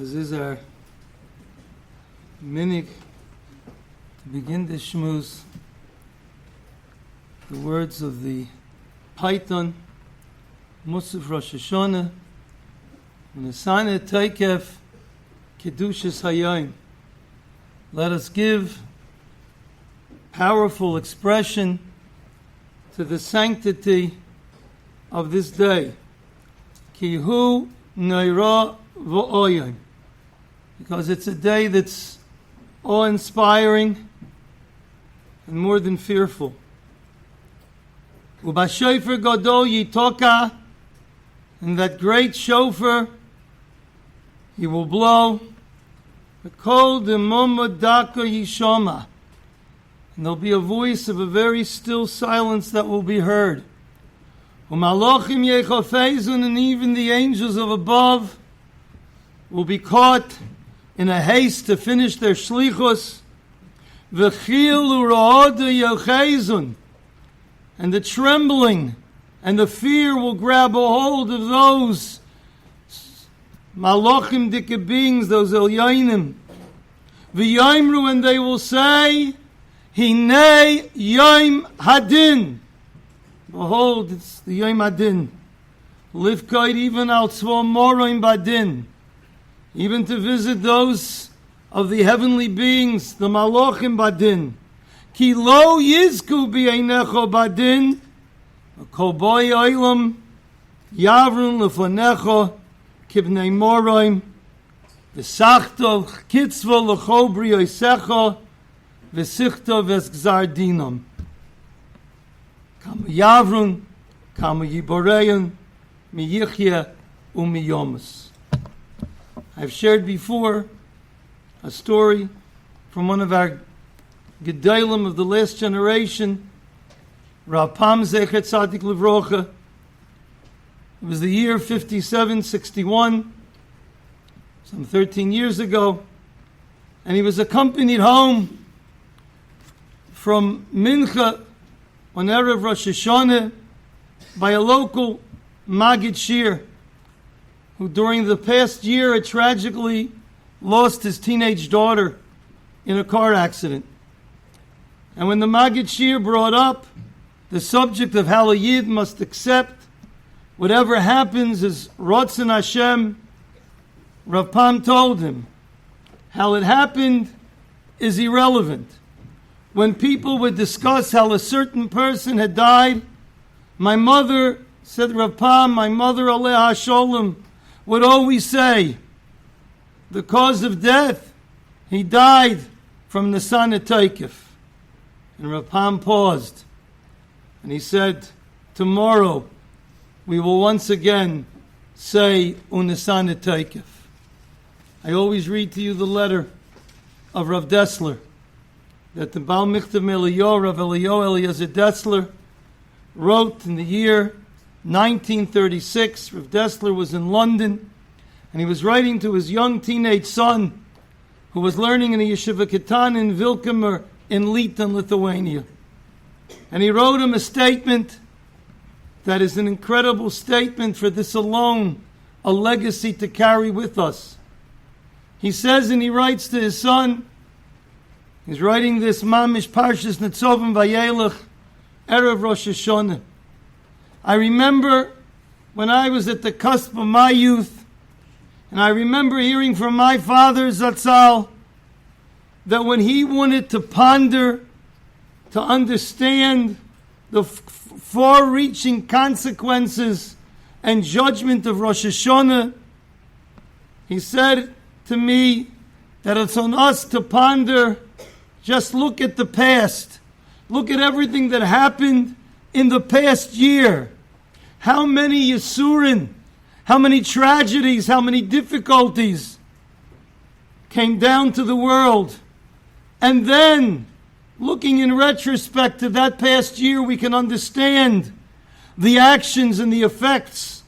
As is our minig to begin this Shmooze, the words of the Python, Musaf Rosh Hashanah, Unesane Taikef Kedushas Hayayim. Let us give powerful expression to the sanctity of this day. Kihu Naira V'oyim. Because it's a day that's awe-inspiring and more than fearful. Ubashofer Gadol Yitoka, and that great shofar, he will blow. The kol demoma daka yishoma, and there'll be a voice of a very still silence that will be heard. Umalachim yechafezun, and even the angels of above will be caught in a haste to finish their shlichus. V'chil u'ra'oda yochezun, and the trembling and the fear will grab a hold of those malachim dike beings, those elyonim. V'yomru, and they will say, Hinei yom hadin. Behold, it's the yom hadin. Livkait even al tzva morim badin. Even to visit those of the heavenly beings, the malachim badin. Ki lo yizku b'einecho badin. Kol boi oilam yavrun lefonecho kibnei morim. V'sachto kitzva l'cho brioisecho v'sichto v'gzar dinam. Kama yavrun, kama yiboreyan, miyichya u'miyomus. I've shared before a story from one of our gedolim of the last generation, Rav Pam Zecher Tzadik Livrocha. It was the year 5761, some 13 years ago, and he was accompanied home from Mincha on Erev Rosh Hashanah by a local Maggid Shir, who during the past year had tragically lost his teenage daughter in a car accident. And when the Maggid Shir brought up the subject of how a Yid must accept whatever happens as Ratzon Hashem, Rav Pam told him, how it happened is irrelevant. When people would discuss how a certain person had died, my mother, said Rav Pam, my mother Aleha Sholem, would always say, the cause of death, he died from Nisana Taikif. And Rav Pam paused, and he said, tomorrow we will once again say Unisana Taikif. I always read to you the letter of Rav Dessler, that the Baal Michtav Eliyahu, Rav Eliyahu Eliezer Dessler, wrote in the year 1936. Rav Dessler was in London, and he was writing to his young teenage son, who was learning in a yeshiva katan in Vilkamer in Lytton, Lithuania. And he wrote him a statement that is an incredible statement, for this alone, a legacy to carry with us. He says, and he writes to his son, he's writing this Mamish Parshas Netzovim Vayelech, Erev Rosh Hashanah. I remember when I was at the cusp of my youth, and I remember hearing from my father, Zatzal, that when he wanted to ponder, to understand the far-reaching consequences and judgment of Rosh Hashanah, he said to me that it's on us to ponder, just look at the past. Look at everything that happened in the past year. How many Yisurin, how many tragedies, how many difficulties came down to the world. And then, looking in retrospect to that past year, we can understand the actions and the effects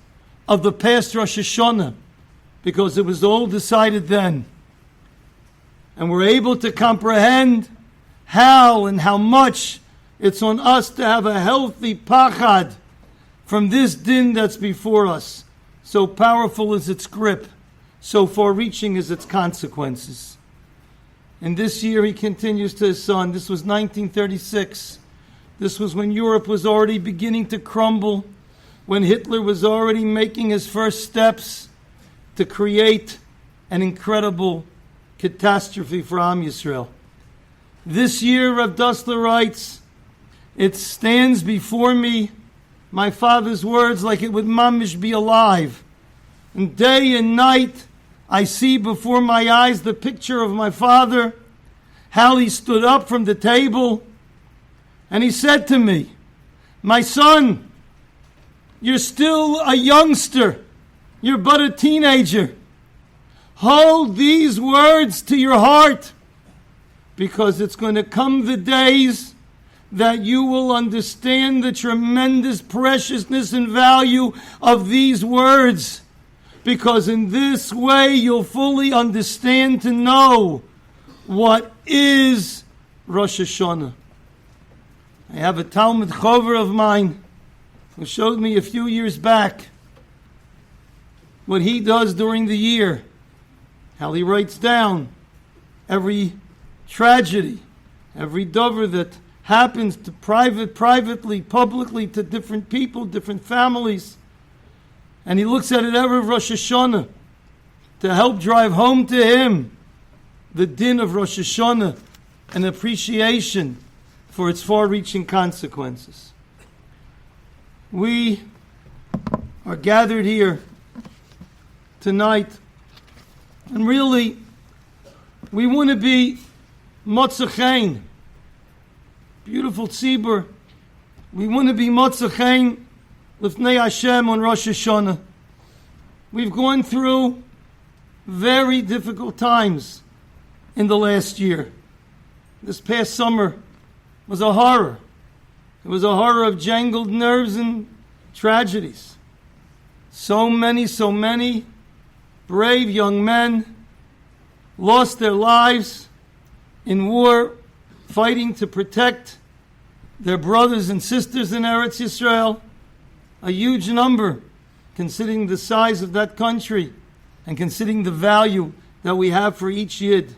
of the past Rosh Hashanah, because it was all decided then. And we're able to comprehend how and how much it's on us to have a healthy pachad from this din that's before us. So powerful is its grip, so far-reaching as its consequences. And this year he continues to his son. This was 1936. This was when Europe was already beginning to crumble, when Hitler was already making his first steps to create an incredible catastrophe for Am Yisrael. This year, Rav Dosler writes, it stands before me, my father's words, like it would mamish be alive. And day and night, I see before my eyes the picture of my father, how he stood up from the table, and he said to me, my son, you're still a youngster. You're but a teenager. Hold these words to your heart, because it's going to come the days that you will understand the tremendous preciousness and value of these words, because in this way you'll fully understand to know what is Rosh Hashanah. I have a Talmud Chover of mine who showed me a few years back what he does during the year, how he writes down every tragedy, every dover that happens to privately, publicly, to different people, different families. And he looks at it Erev Rosh Hashanah to help drive home to him the din of Rosh Hashanah and appreciation for its far-reaching consequences. We are gathered here tonight, and really, we want to be Matisyahu, beautiful tzibur. We want to be Matisyahu Lifnei Hashem on Rosh Hashanah. We've gone through very difficult times in the last year. This past summer was a horror. It was a horror of jangled nerves and tragedies. So many brave young men lost their lives in war, fighting to protect their brothers and sisters in Eretz Yisrael. A huge number, considering the size of that country and considering the value that we have for each Yid.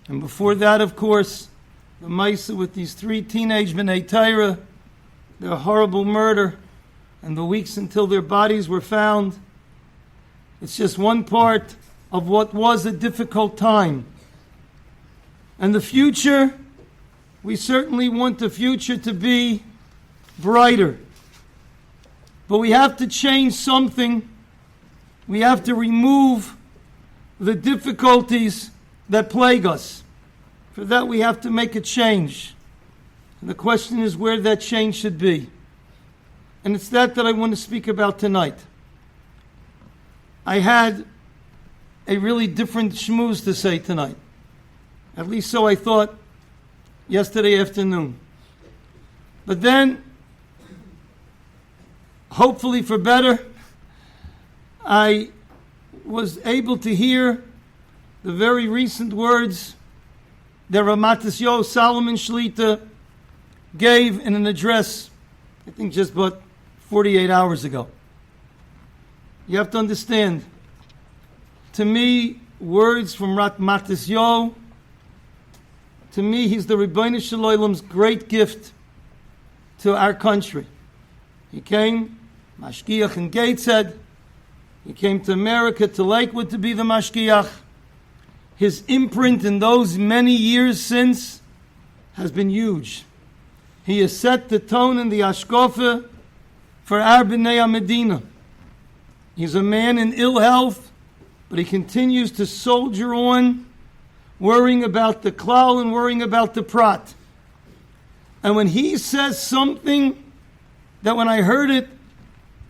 And before that, of course, the Maisa with these 3 teenage B'nai Torah, their horrible murder, and the weeks until their bodies were found. It's just one part of what was a difficult time. And the future, we certainly want the future to be brighter. But we have to change something. We have to remove the difficulties that plague us. For that, we have to make a change. And the question is where that change should be. And it's that I want to speak about tonight. I had a really different shmooze to say tonight. At least so I thought yesterday afternoon. But then, hopefully for better, I was able to hear the very recent words that Matisyahu Solomon Shlita gave in an address, I think just about 48 hours ago. You have to understand, to me, words from Matisyahu, to me, he's the Rebbeinu Shel Olam's great gift to our country. He came, Mashgiach in Gateshead. He came to America, to Lakewood, to be the Mashgiach. His imprint in those many years since has been huge. He has set the tone in the Ashkofa for our B'nai Medina. He's a man in ill health, but he continues to soldier on, worrying about the klal and worrying about the prat. And when he says something that when I heard it,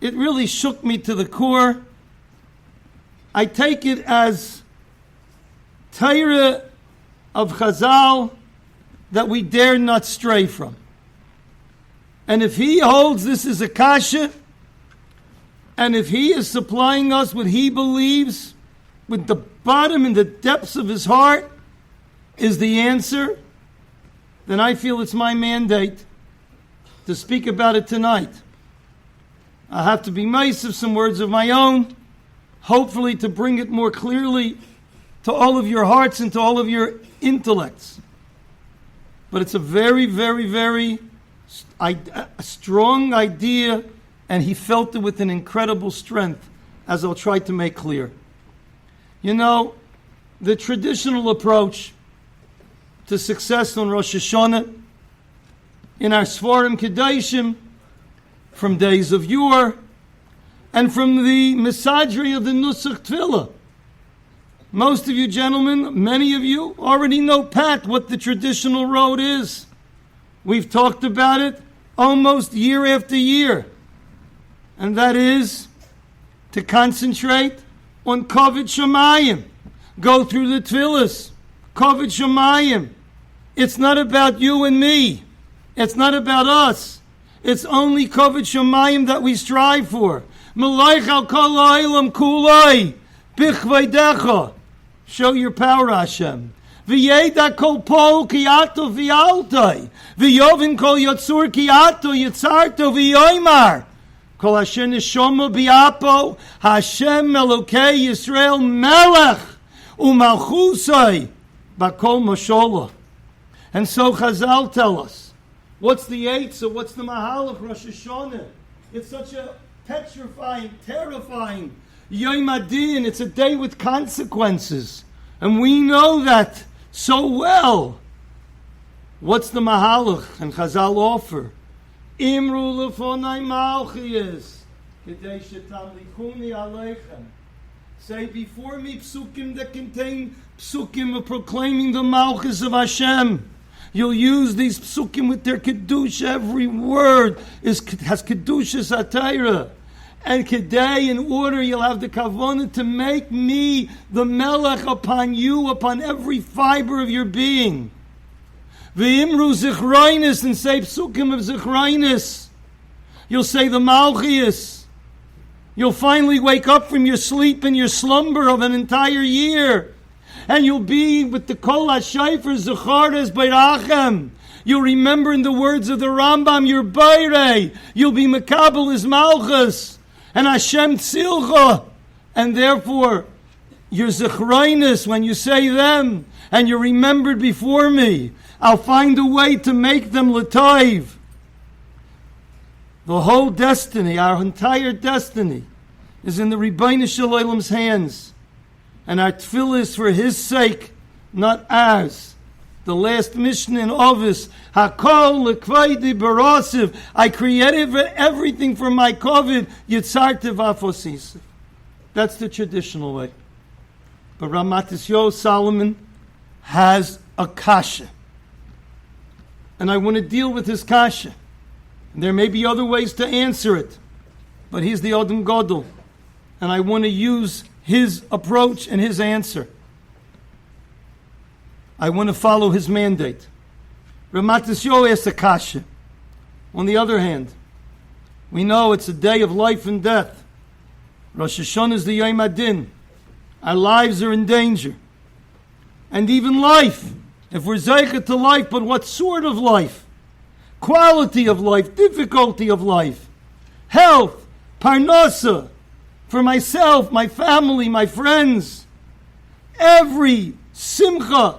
it really shook me to the core, I take it as Torah of Chazal that we dare not stray from. And if he holds this as a kasha, and if he is supplying us what he believes with the bottom and the depths of his heart is the answer, then I feel it's my mandate to speak about it tonight. I have to be nice of some words of my own, hopefully to bring it more clearly to all of your hearts and to all of your intellects. But it's a very, very, very strong idea, and he felt it with an incredible strength, as I'll try to make clear. You know, the traditional approach to success on Rosh Hashanah in our Sfarim Kedoshim from days of yore and from the Misadri of the Nusach Tefillah. Most of you gentlemen, many of you already know pat what the traditional road is. We've talked about it almost year after year. And that is to concentrate on Kavod Shamayim. Go through the Tefillahs. Kavod Shamayim. It's not about you and me. It's not about us. It's only Kavod Shamayim that we strive for. Malaych al kol ha'olam kulai bichvaydecha. Show your power, Hashem. V'yeda kol pol ki ato v'yaltai. V'yovin kol yotzur ki ato yitzarto v'yoymar. Kol asher neshama bi'apo. Hashem Elokei Yisroel melech u'malchusai bakol masholah. And so Chazal tell us, what's the Eitzah, what's the Mahalach Rosh Hashanah? It's such a petrifying, terrifying Yom Adin. It's a day with consequences. And we know that so well. What's the Mahalach? And Chazal offer, Imru lefonai malchiyas, kedei shetamlichuni aleichem. Say before me psukim that contain psukim of proclaiming the malchus of Hashem. You'll use these psukim with their kedusha. Every word has kedusha satira. And kedei, in order, you'll have the kavanah to make me the melech upon you, upon every fiber of your being. V'imru zichraynis, and say psukim of zichraynis. You'll say the malchias. You'll finally wake up from your sleep and your slumber of an entire year. And you'll be with the kol ha'shayfer zechares beirachem. You'll remember in the words of the Rambam, your bayrei. You'll be mekabel his malchus. And Hashem tzilcha. And therefore, your zechraynis, when you say them, and you're remembered before me, I'll find a way to make them l'taiv. The whole destiny, our entire destiny, is in the Ribbono Shel Olam's hands. And our tefillah is for his sake, not ours. The last Mishnah in Ovis, Hakol lekvaydi barasiv. I created everything for my kovid, yitzartev afosisiv. That's the traditional way. But Matisyahu Solomon has a kasha. And I want to deal with his kasha. And there may be other ways to answer it. But he's the Odom Gadol. And I want to use his approach and his answer. I want to follow his mandate. Matisyahu asks a kasha. On the other hand, we know it's a day of life and death. Rosh Hashanah is the Yom Adin. Our lives are in danger. And even life, if we're zeicha to life, but what sort of life? Quality of life, difficulty of life, health, parnasa, for myself, my family, my friends. Every simcha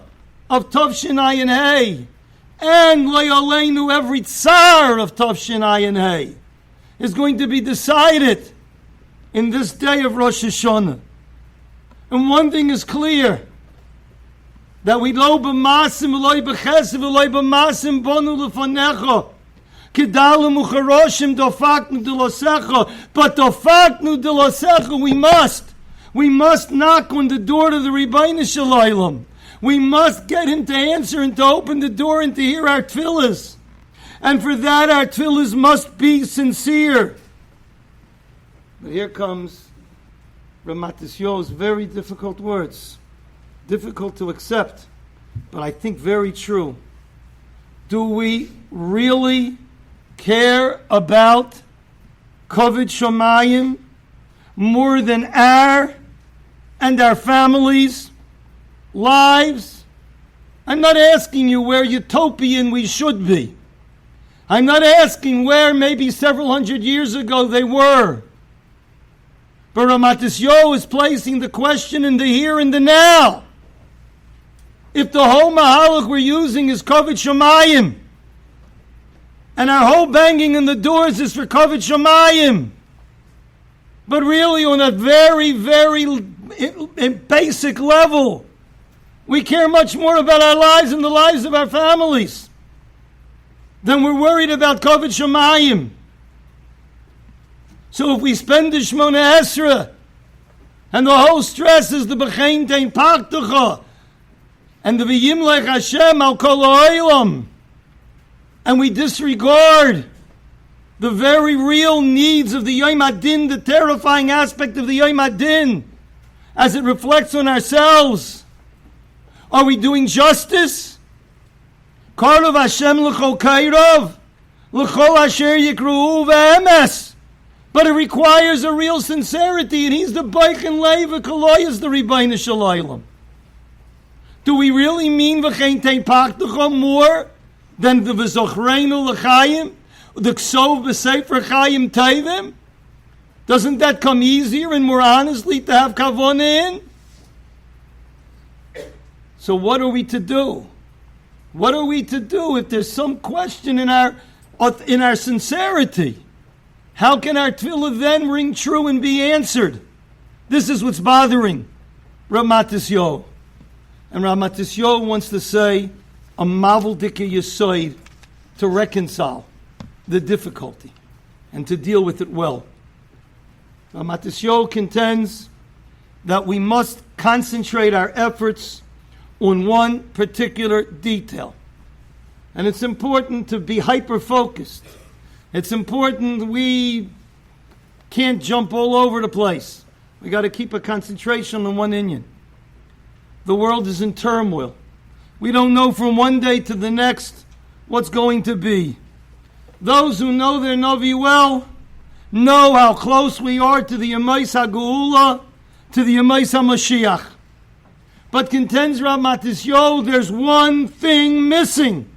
of Tavshin Ayin Hey, and Le'aleinu, every tsar of Tavshin Ayin Hey, is going to be decided in this day of Rosh Hashanah. And one thing is clear, that we lo b'masim v'lo b'chesed v'lo b'masim bonu lefanecha kedalim ucharoshim dofaknu delosecha, but dofaknu delosecha, we must knock on the door to the Ribbono Shel Olam. We must get him to answer and to open the door and to hear our tefillahs. And for that, our tefillahs must be sincere. But here comes Matisyahu's very difficult words. Difficult to accept, but I think very true. Do we really care about Kavod Shamayim more than our and our families' lives? I'm not asking you where utopian we should be. I'm not asking where maybe several hundred years ago they were. But Matisyahu is placing the question in the here and the now. If the whole mahalach we're using is kavod shamayim, and our whole banging in the doors is for kavod shamayim, but really on a very, very basic level, we care much more about our lives and the lives of our families than we're worried about kavod shamayim. So if we spend the Shmona Esra, and the whole stress is the B'chein Tein Pachtacha, and the V'yimlech Hashem al kol ha'olam, and we disregard the very real needs of the Yom Adin, the terrifying aspect of the Yom Adin, as it reflects on ourselves, are we doing justice? Karov Hashem l'chol kairov, l'chol asher yikru'u ve'emes. But it requires a real sincerity, and he's the Beichen Leva Kaloy is the Ribono Shel Olam. Do we really mean V'chein Tein Pachtacha more than the V'zochreinu L'chaim, the Ksov B'Sefer Chaim Tevim? Doesn't that come easier and more honestly to have Kavanah in? So what are we to do? What are we to do if there's some question in our sincerity? How can our tefillah then ring true and be answered? This is what's bothering Rav Matisyahu. And Rav Matisyahu wants to say a mavel dika yisoid to reconcile the difficulty and to deal with it well. Rav Matisyahu contends that we must concentrate our efforts on one particular detail. And it's important to be hyper-focused. It's important we can't jump all over the place. We got to keep a concentration on one inyan. The world is in turmoil. We don't know from one day to the next what's going to be. Those who know their Navi well know how close we are to the Yemais HaGeula, to the Yemais HaMashiach. But contends Rav Matisyahu, there's one thing missing.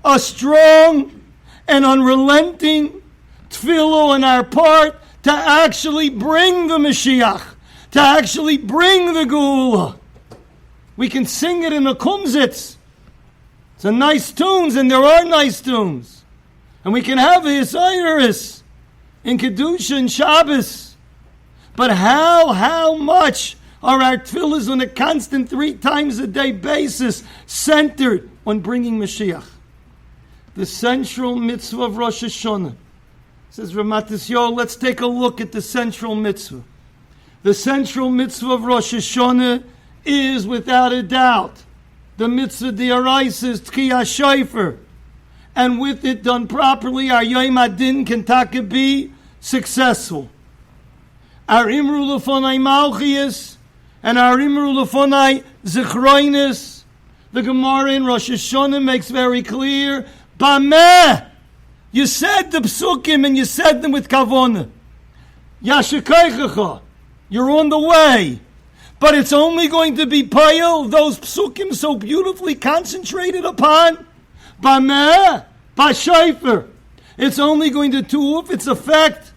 A strong and unrelenting tefillah on our part to actually bring the Mashiach, to actually bring the Geula. We can sing it in a kumzitz. It's a nice tunes, and there are nice tunes. And we can have a Yisroel in Kedusha and Shabbos. But how much are our tefillahs on a constant 3 times a day basis centered on bringing Mashiach? The central mitzvah of Rosh Hashanah. Says Rav Matisyahu, let's take a look at the central mitzvah. The central mitzvah of Rosh Hashanah is, without a doubt, the mitzvah d'oraisa is Tkiyah Shofar. And with it done properly, our Yom Adin can taka be successful. Our Imru Lefonai Malchias and our Imru Lefonai Zichroinus, the Gemara in Rosh Hashanah makes very clear, Bameh, you said the psukim and you said them with kavanah. Yashikaychacha, you're on the way. But it's only going to be payil, those psukim so beautifully concentrated upon. Bameh, b'shofar. It's only going to do off its effect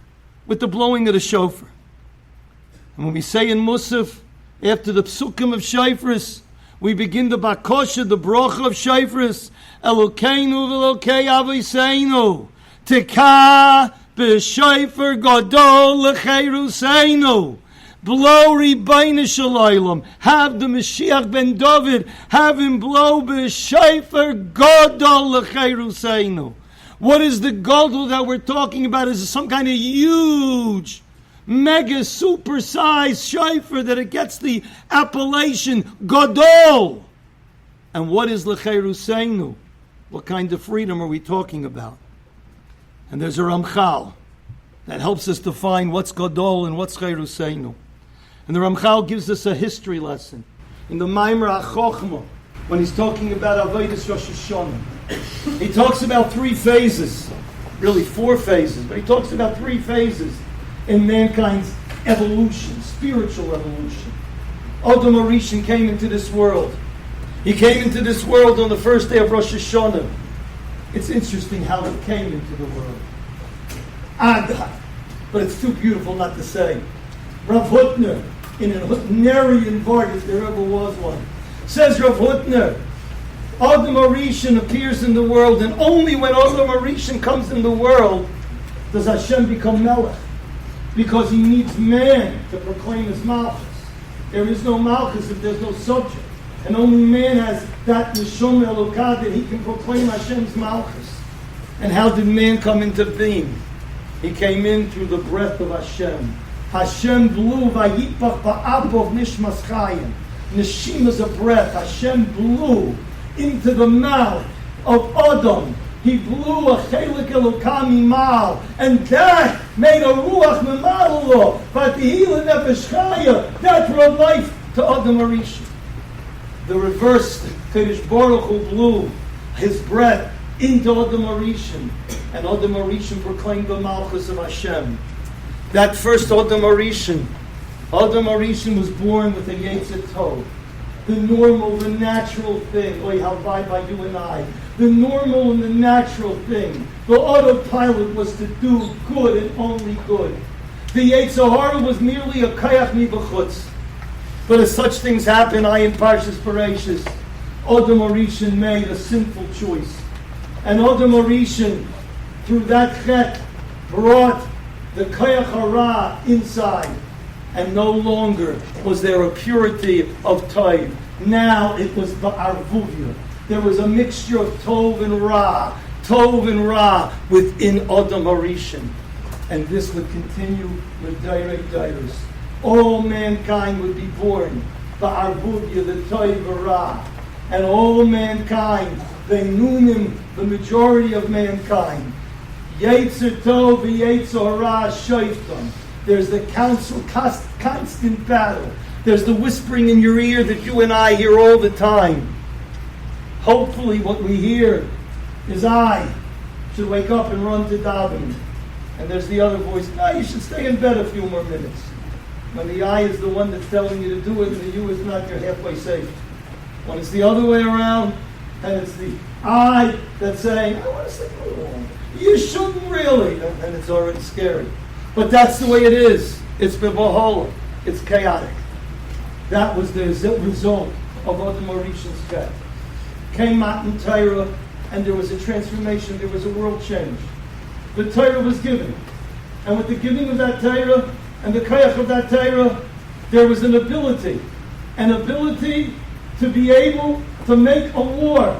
with the blowing of the shofar. And when we say in Musaf, after the psukim of shofars, we begin the bakosha, the brocha of shofars, Elokeinu v'Elokei Aviseinu, Tika b'shofar gadol l'cheiruseinu. Blow Ribono Shel Olam. Have the Mashiach ben David, have him blow b'shofar gadol l'cheiruseinu. What is the gadol that we're talking about? Is it some kind of huge, mega, super-sized shofar that it gets the appellation gadol? And what is l'cheiruseinu? What kind of freedom are we talking about? And there's a Ramchal that helps us define what's gadol and what's cheiruseinu. And the Ramchal gives us a history lesson in the Maimer HaChochma when he's talking about Avodas Rosh Hashanah. He talks about 3 phases, really 4 phases, but he talks about 3 phases in mankind's evolution, spiritual evolution. Adam HaRishon came into this world. He came into this world on the first day of Rosh Hashanah. It's interesting how he came into the world. Adar. But it's too beautiful not to say. Rav Hutner, in a Hutnerian Vart, if there ever was one, says Rav Hutner, Adam Arishan appears in the world, and only when Adam Arishan comes in the world does Hashem become Melech, because he needs man to proclaim his Malchus. There is no Malchus if there's no subject, and only man has that Neshama Elokah that he can proclaim Hashem's Malchus. And how did man come into being? He came in through the breath of Hashem. Hashem blew vayipach ba'apov nishmas chayim. Neshima's a breath. Hashem blew into the mouth of Adam. He blew a chelik elokah mimal, and that made a ruach memalo. Vatihila nefesh chaya. That brought life to Adam Arishan. The reverse, Kadosh Baruch Hu blew his breath into Adam Arishan, and Adam Arishan proclaimed the Malchus of Hashem. That first Adam Arishan was born with a Yetzer Tov. The normal, the natural thing. Oy, how by you and I. The normal and the natural thing. The autopilot was to do good and only good. The Yetzer Hara was merely a kayach mibachutz. But as such things happen, I in Parshas Parashas, Adam Arishan made a sinful choice. And Adam Arishan, through that chet, brought the kayach hara inside. And no longer was there a purity of tov. Now it was ba'arvuvia. There was a mixture of tov and ra within Adam Arishan. And this would continue with direct dairos. All mankind would be born ba'arvuvia, the tov and ra. And all mankind, they nunim, the majority of mankind, Yetzer Tov v'Yetzer Hara shoiftam. There's the constant battle. There's the whispering in your ear that you and I hear all the time. Hopefully what we hear is I should wake up and run to davening. And there's the other voice, no, you should stay in bed a few more minutes. When the I is the one that's telling you to do it and the you is not, you're halfway safe. When it's the other way around, and it's the I that's saying, I want to sleep a little longer. You shouldn't really. And it's already scary. But that's the way it is. It's bebahola. It's chaotic. That was the result of Adam Arishan's death. Came Matan Torah, and there was a transformation. There was a world change. The Torah was given. And with the giving of that Torah and the kayach of that Torah, there was an ability to be able to make a war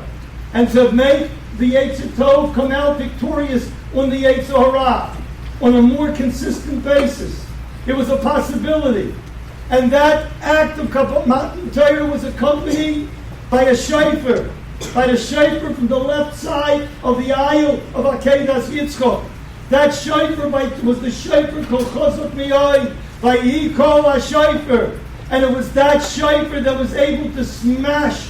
and to make the Yetzer Tov come out victorious on the Yetzer Hara on a more consistent basis. It was a possibility. And that act of Matan Torah was accompanied by a shofar, by the shofar from the left side of the aisle of Akedas Yitzchak. That shofar was the shofar called Chazak Miyai, by Yikol HaShofar. And it was that shofar that was able to smash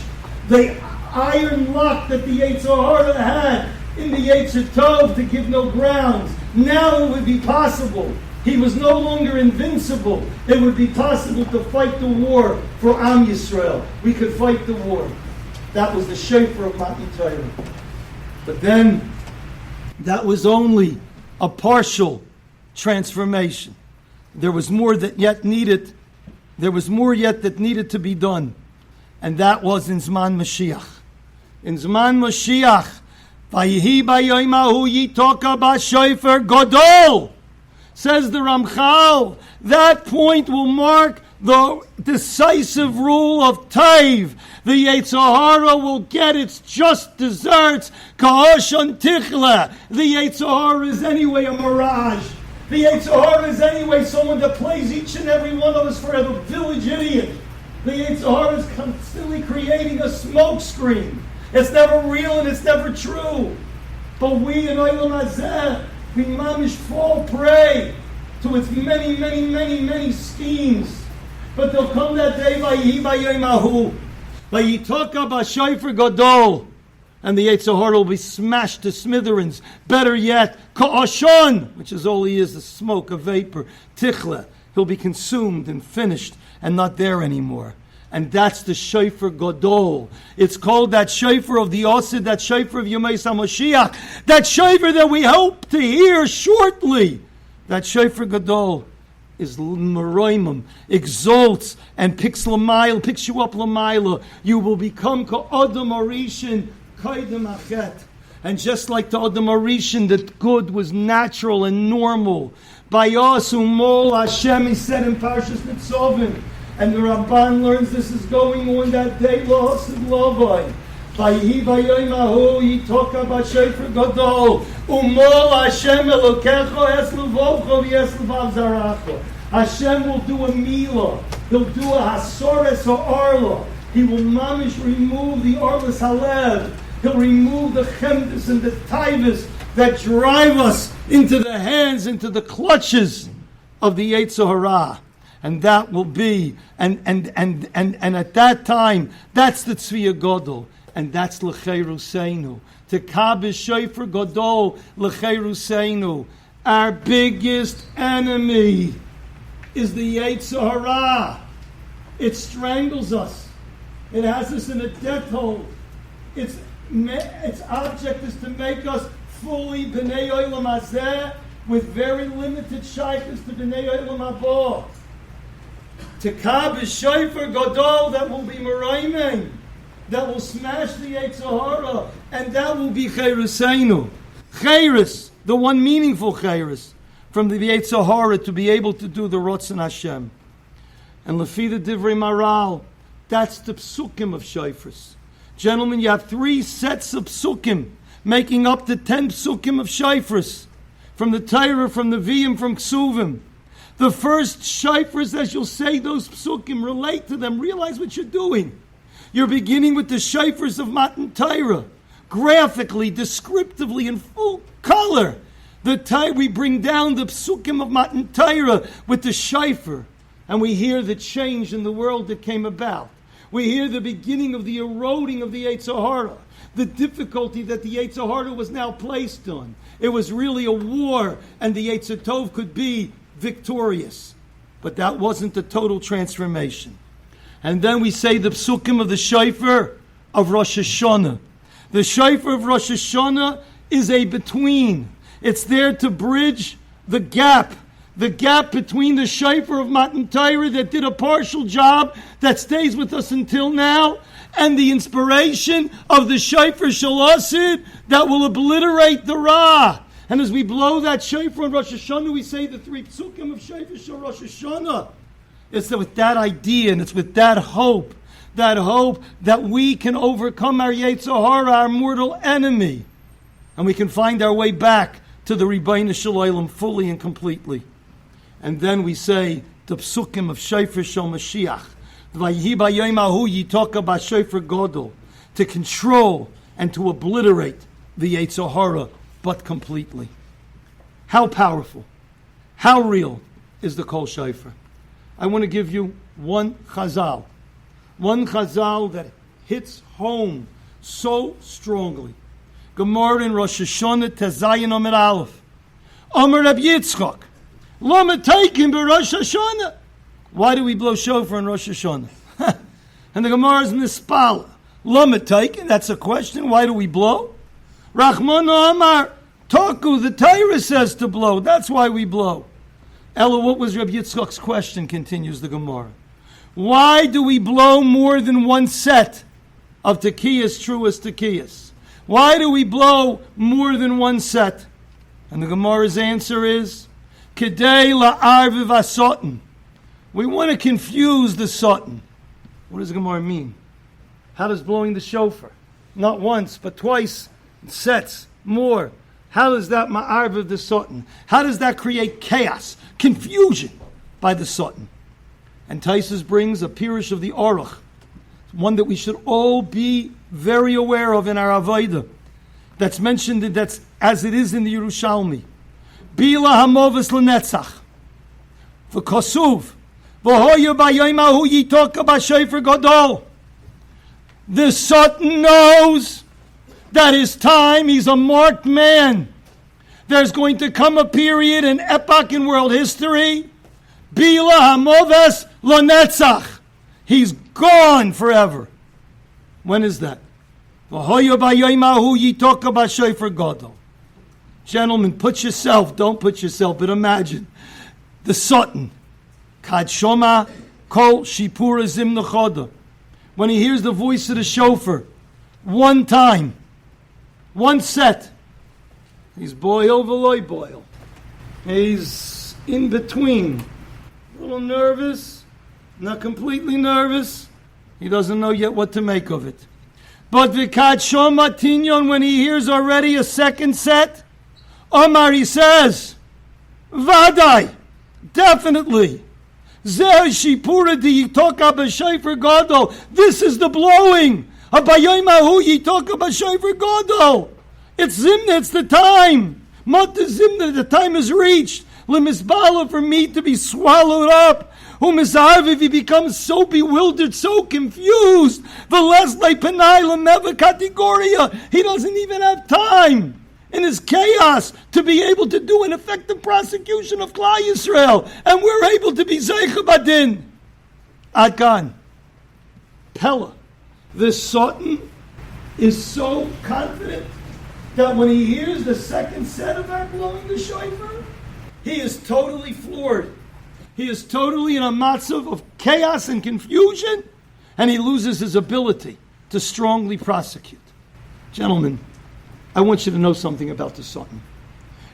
the iron lock that the Yetzer Hara had in the Yetzer Tov to give no grounds. Now it would be possible. He was no longer invincible. It would be possible to fight the war for Am Yisrael. We could fight the war. That was the shofar of Matan Torah. But then, that was only a partial transformation. There was more that yet needed. There was more yet that needed to be done. And that was in Zman Mashiach. In Zman Mashiach, Vayihi bayoymahu yitoka b'shofar gadol. Says the Ramchal, that point will mark the decisive rule of Tov. The Yetzer Hara will get its just desserts. Ka'oshan tichla. The Yetzer Hara is anyway a mirage. The Yetzer Hara is anyway someone that plays each and every one of us for a village idiot. The Yetzer Hara is constantly creating a smoke screen. It's never real and it's never true. But we in Olam Hazeh, we mamish fall prey to its many, many, many, many schemes. But there'll come that day, Vayihi bayoymahu, Vayitoka b'shofar gadol, and the Yetzer Hara will be smashed to smithereens. Better yet, ka'ashon, which is all he is, a smoke, a vapor, tichla. He'll be consumed and finished and not there anymore. And that's the shofar gadol. It's called that shofar of the Osid, that shofar of Yemei HaMashiach, that shofar that we hope to hear shortly. That shofar gadol is Meroimim, exalts and picks you up Lamaila. You will become Ka'adam Arishin Kaidem Achet. And just like the Adam Arishin, that good was natural and normal. Bayas Umol Hashem, he said in Parshas Nitzavim. And the Ramban learns this is going on that day, Lahasid Lavai. Vayihi vayom ahu yitoka b'shofar gadol umol Hashem elokecha es levovcha v'es levav zaracha. Hashem will do a milah. He'll do a hasores ha'arla. He will mamish remove the arlas halev. He'll remove the chemdus and the taivus that drive us into the hands, into the clutches of the Yetzer Hara. And that will be, and at that time, that's the Tzviya Gadol. And that's l'cheiru seinu. To kabish shofar gadol l'cheiru seinu. Our biggest enemy is the Yetzer Hara. It strangles us. It has us in a death hold. Its object is to make us fully b'nei olam hazeh with very limited shaykhs to b'nei olam haba. To kabish shofar gadol that will be meraiming. That will smash the Yetzer Hara, and that will be Chayruseinu. Chayrus, the one meaningful Chayrus, from the Yetzer Hara to be able to do the Rotzen Hashem. And Lefida Divrei Maral, that's the psukim of Shofars. Gentlemen, you have 3 sets of psukim, making up the 10 psukim of Shofars. From the Torah, from the Viyim, from Ksuvim. The first Shofars, as you'll say, those psukim, relate to them. Realize what you're doing. You're beginning with the shofars of Matan Torah, graphically, descriptively, in full color. We bring down the psukim of Matan Torah with the shofar, and we hear the change in the world that came about. We hear the beginning of the eroding of the Yetzer Hara, the difficulty that the Yetzer Hara was now placed on. It was really a war, and the Yetzer Tov could be victorious. But that wasn't the total transformation. And then we say the psukim of the shofar of Rosh Hashanah. The shofar of Rosh Hashanah is a between. It's there to bridge the gap between the shofar of Matan Torah that did a partial job that stays with us until now, and the inspiration of the shofar shalasid that will obliterate the Ra. And as we blow that shofar on Rosh Hashanah, we say the 3 psukim of shofar shal Rosh Hashanah. It's with that idea and it's with that hope that we can overcome our Yetzer Hara, our mortal enemy. And we can find our way back to the Ribono Shel Olam fully and completely. And then we say the psukim of Shofar Shel Mashiach. Vayihi b'yom hahu yitoka b'shofar gadol. To control and to obliterate the Yetzer Hara, but completely. How powerful, how real is the Kol Shofar? I want to give you one chazal that hits home so strongly. Gemara in Rosh Hashanah Tezayin Omer Aleph. Omer Reb Yitzchak, Lama Teikin b'Rosh Hashanah. Why do we blow shofar in Rosh Hashanah? And the Gemara is Nispala. Lama Teikin, that's a question. Why do we blow? Rachmana Amar Toku, the Torah says to blow. That's why we blow. Ella, what was Reb Yitzchak's question, continues the Gemara. Why do we blow more than one set of tekiyas, truest tekiyas? Why do we blow more than one set? And the Gemara's answer is, Kedei la'arviv hasoten. We want to confuse the soten. What does the Gemara mean? How does blowing the shofar, not once, but twice, sets, more, how does that ma'arviv the soten? How does that create chaos, confusion by the soten? And Taisus brings a pirush of the Aruch, one that we should all be very aware of in our Avodah. That's mentioned, that's as it is in the Yerushalmi. Bila hamovis lenetzach. V'kosuv. V'hoyu b'yom hahu yitoka b'shofar gadol. The Satan knows that his time, he's a marked man. There's going to come a period, an epoch in world history. Bila hamoves lenetzach. He's gone forever. When is that? V'hoyu b'yom hahu yitoka b'shofar gadol. Gentlemen, don't put yourself, but imagine the Satan Kad shoma kol shipura zim nechoda. When he hears the voice of the shofar, one time, one set, he's boil v'loy boil. He's in between, a little nervous, not completely nervous. He doesn't know yet what to make of it. But v'kad shoma tinyon, when he hears already a second set, Omar, he says, Vadai, definitely. Zeh shipura di yitoka b'shayfer gadol. This is the blowing. Abayaymahu yitoka b'shayfer gadol. It's zimna, it's the time. Mata zimna, the time is reached. Lemisbala, for me to be swallowed up. If he becomes so bewildered, so confused, the less like penai lemeva categoria, he doesn't even have time in his chaos to be able to do an effective prosecution of Klal Yisrael, and we're able to be zeicha badin. Adkan, Pella, this Sultan is so confident that when he hears the second set of our blowing the shofar, he is totally floored. He is totally in a matzav of chaos and confusion, and he loses his ability to strongly prosecute. Gentlemen, I want you to know something about the Sultan.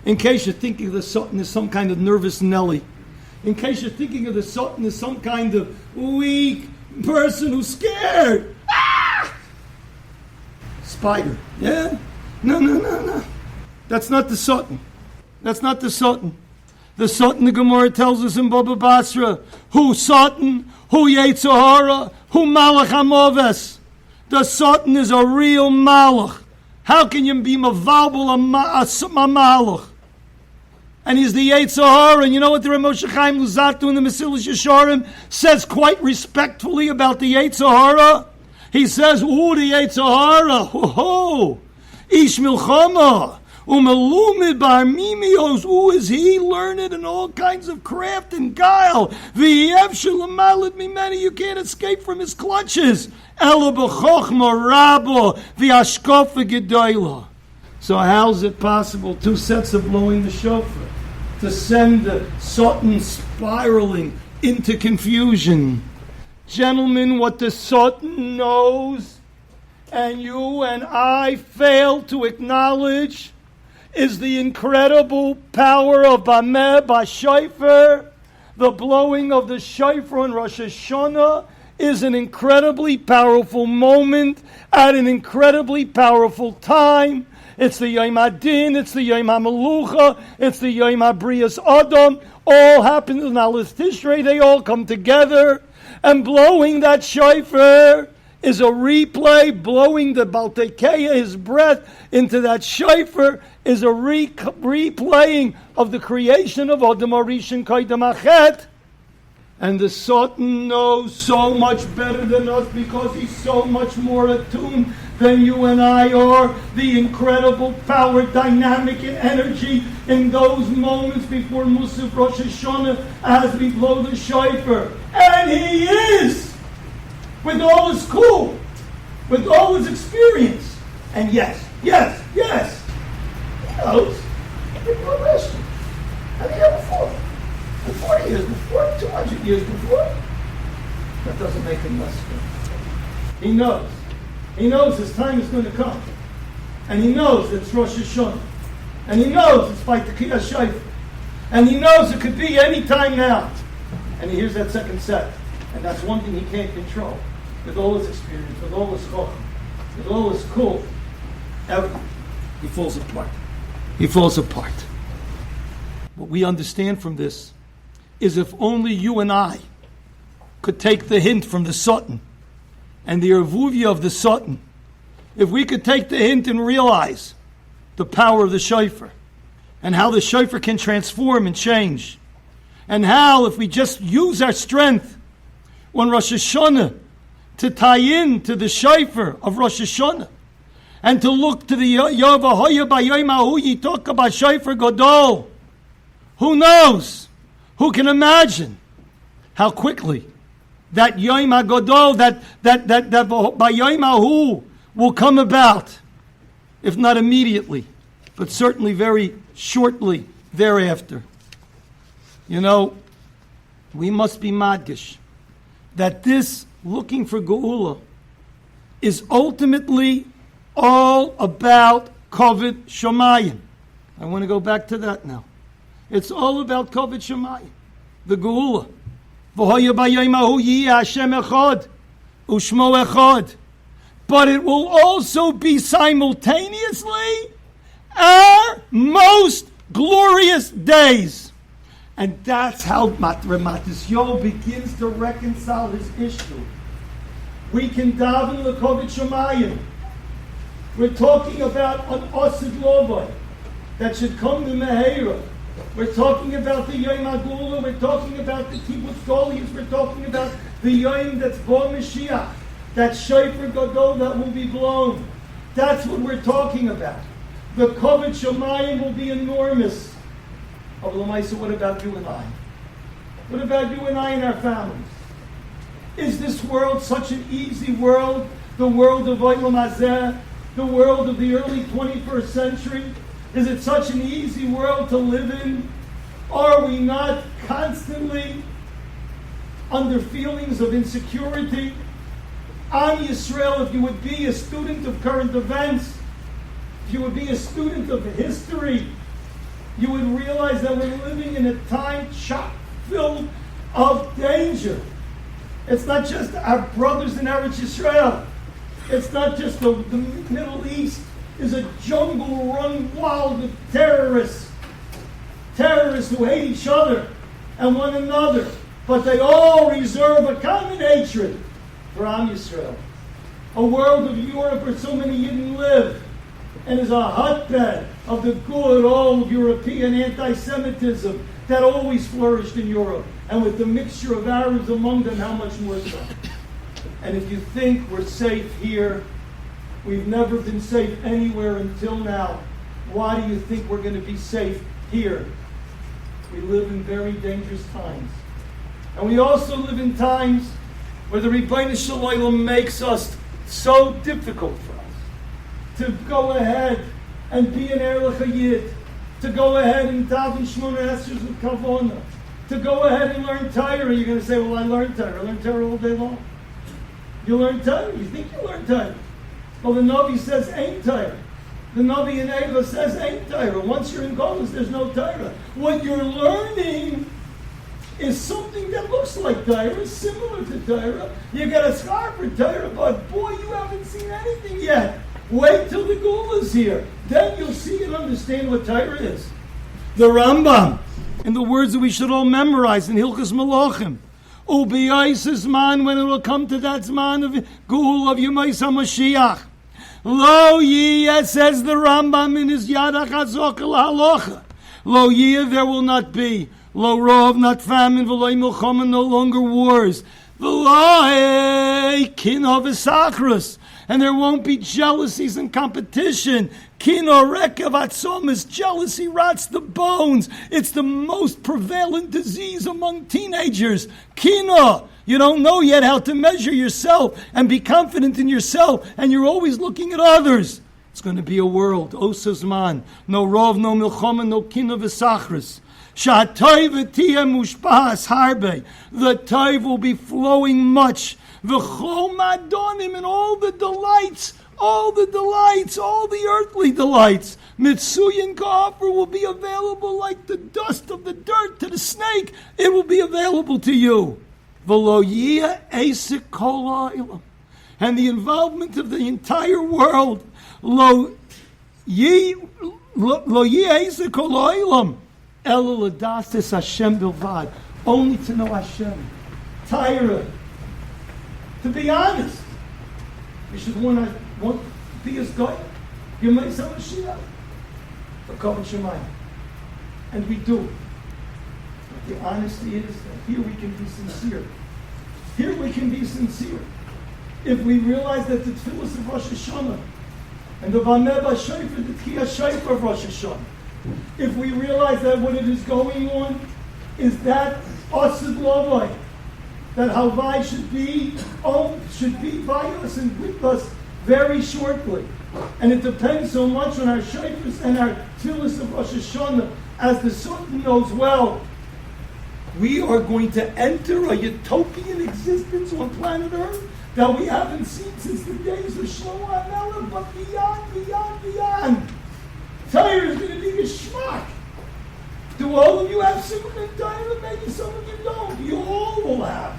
In case you're thinking of the Sultan as some kind of nervous Nelly, in case you're thinking of the Sultan as some kind of weak person who's scared. Ah! Spider. Yeah? No. That's not the Sultan. That's not the Sultan. The Sultan, the Gemara tells us in Baba Basra, who Sultan, who Yetzer Hara, who Malach HaMoves. The Sultan is a real Malach. How can you be mavalbul a Malach? And he's the Yetzer Hara. And you know what the Moshe Chaim Luzzatto in the Mesilas Yesharim says quite respectfully about the Yetzer Hara? He says, ooh, the Yetzer Hara, ho, Ish Milchama. Umalumid bar mimios, is he learned in all kinds of craft and guile? V'yev shalamalid mimeni, you can't escape from his clutches. Ela b'chochma rabo v'ashkofa gedoyla. So how's it possible, two sets of blowing the shofar, to send the Sultan spiraling into confusion? Gentlemen, what the Sultan knows, and you and I fail to acknowledge, is the incredible power of Bameh B'Shofar. The blowing of the shofar on Rosh Hashanah is an incredibly powerful moment at an incredibly powerful time. It's the Yom Adin, it's the Yom HaMelucha, it's the Yom HaBrias Adam. All happen in Aleph Tishrei. They all come together. And blowing that shofar is a replay. Blowing the Baltekeya, his breath, into that shofar is a replaying of the creation of Adam Arishan Kaidam Achet. And the Sultan knows so much better than us because he's so much more attuned than you and I are. The incredible power, dynamic, and energy in those moments before Musaf Rosh Hashanah as we blow the shofar. And he is, with all his cool, with all his experience. And yes. He knows. People are listening. And the year before. 40 years before, 200 years before. That doesn't make him less good. He knows. He knows his time is going to come. And he knows it's Rosh Hashanah. And he knows it's by Tekiyah Shofar. And he knows it could be any time now. And he hears that second set. And that's one thing he can't control. With all his experience, with all his chokh, with all his cool, he falls apart. He falls apart. What we understand from this is if only you and I could take the hint from the Sultan and the Ervuvia of the Sultan, if we could take the hint and realize the power of the shofar and how the shofar can transform and change, and how if we just use our strength on Rosh Hashanah to tie in to the shofar of Rosh Hashanah and to look to the Yovahoya Bayomahu Yitoka B'Shofar Gadol, who knows? Who can imagine how quickly that Yom HaGadol, that Bayomahu will come about, if not immediately, but certainly very shortly thereafter. You know, we must be madgish that this looking for Geula is ultimately all about Koved Shamayim. I want to go back to that now. It's all about Koved Shamayim, the Geula. V'hoya b'yayim hahu yiyeh Hashem echad u'shmo echad. But it will also be simultaneously our most glorious days. And that's how Matisyahu begins to reconcile his issue. We can daven l'koved shamayim. We're talking about an osid lovay that should come to Meheira. We're talking about the Yom HaGula. We're talking about the Kibbutz Goliath. We're talking about the Yom that's Bo Mashiach. That Shofar Gadol that will be blown. That's what we're talking about. The Koved Shamayim will be enormous. Oh, Lamaisa, what about you and I? What about you and I and our families? Is this world such an easy world? The world of Olam Hazeh? The world of the early 21st century? Is it such an easy world to live in? Are we not constantly under feelings of insecurity? Am Yisroel, if you would be a student of current events, if you would be a student of history, you would realize that we're living in a time chock filled of danger. It's not just our brothers in Eretz Yisrael. It's not just the Middle East is a jungle run wild with terrorists who hate each other and one another, but they all reserve a common hatred for Am Yisrael. A world of Europe where so many Yidden live and is a hotbed of the good old European anti-Semitism that always flourished in Europe, and with the mixture of Arabs among them, how much more so. And if you think we're safe here, we've never been safe anywhere until now. Why do you think we're going to be safe here? We live in very dangerous times. And we also live in times where the Rebbeinu Shalom makes us so difficult for us to go ahead and be an Erlich Yid, to go ahead and daven Shmona Esrei with Kavona, to go ahead and learn Torah. You're going to say, well, I learn Torah. I learn Torah all day long. You learn Torah. You think you learn Torah. Well, the Navi says ain't Torah. The Navi in Eva says ain't Torah. Once you're in Golos, there's no Torah. What you're learning is something that looks like Torah, similar to Torah. You got a scarf for Torah, but boy, you haven't seen anything yet. Wait till the Geula's here. Then you'll see and understand what Torah is. The Rambam, in the words that we should all memorize in Hilchos Malachim, Ubiyais man, when it will come to that Zman of Geula of Yemais HaMashiach. Lo yiyeh, says the Rambam in his Yad HaChazok Halacha. Lo yiyeh, there will not be. Lo rov, not famine. V'lo milchama, no longer wars. V'lo kinah v'sachrus, and there won't be jealousies and competition. Kinah rekev atzomis, jealousy rots the bones. It's the most prevalent disease among teenagers. Kinah. You don't know yet how to measure yourself and be confident in yourself, and you're always looking at others. It's going to be a world, osazman, no rov, no milchama, no kinah v'sachrus. Sha'atay v'tiyeh mushpahas harbe. The tayv will be flowing much. V'chol madonim, and all the delights, all the earthly delights. Mitsuyin ka'afar will be available like the dust of the dirt to the snake. It will be available to you. V'lo yiyeh eisek kol ha'olam. And the involvement of the entire world. Lo yiyeh eisek kol ha'olam. Elo l'dasis Hashem bilvad. Only to know Hashem. Torah. To be honest, we should want to be as God. You may say Mashiach. For Koved Shamayim. And we do. But the honesty is that here we can be sincere. Here we can be sincere. If we realize that the tefillas of Rosh Hashanah and the Vameh B'Shofar, the Tkiyah Shofar of Rosh Hashanah, if we realize that what it is going on is that Osid Lovai, that Havai should be by us and with us very shortly. And it depends so much on our shofars and our tefillas of Rosh Hashanah, as the Sultan knows well. We are going to enter a utopian existence on planet Earth that we haven't seen since the days of Shlomo HaMelech, but beyond. Torah is going to be geschmack. Do all of you have simcha in Torah? Maybe some of you don't. You all will have.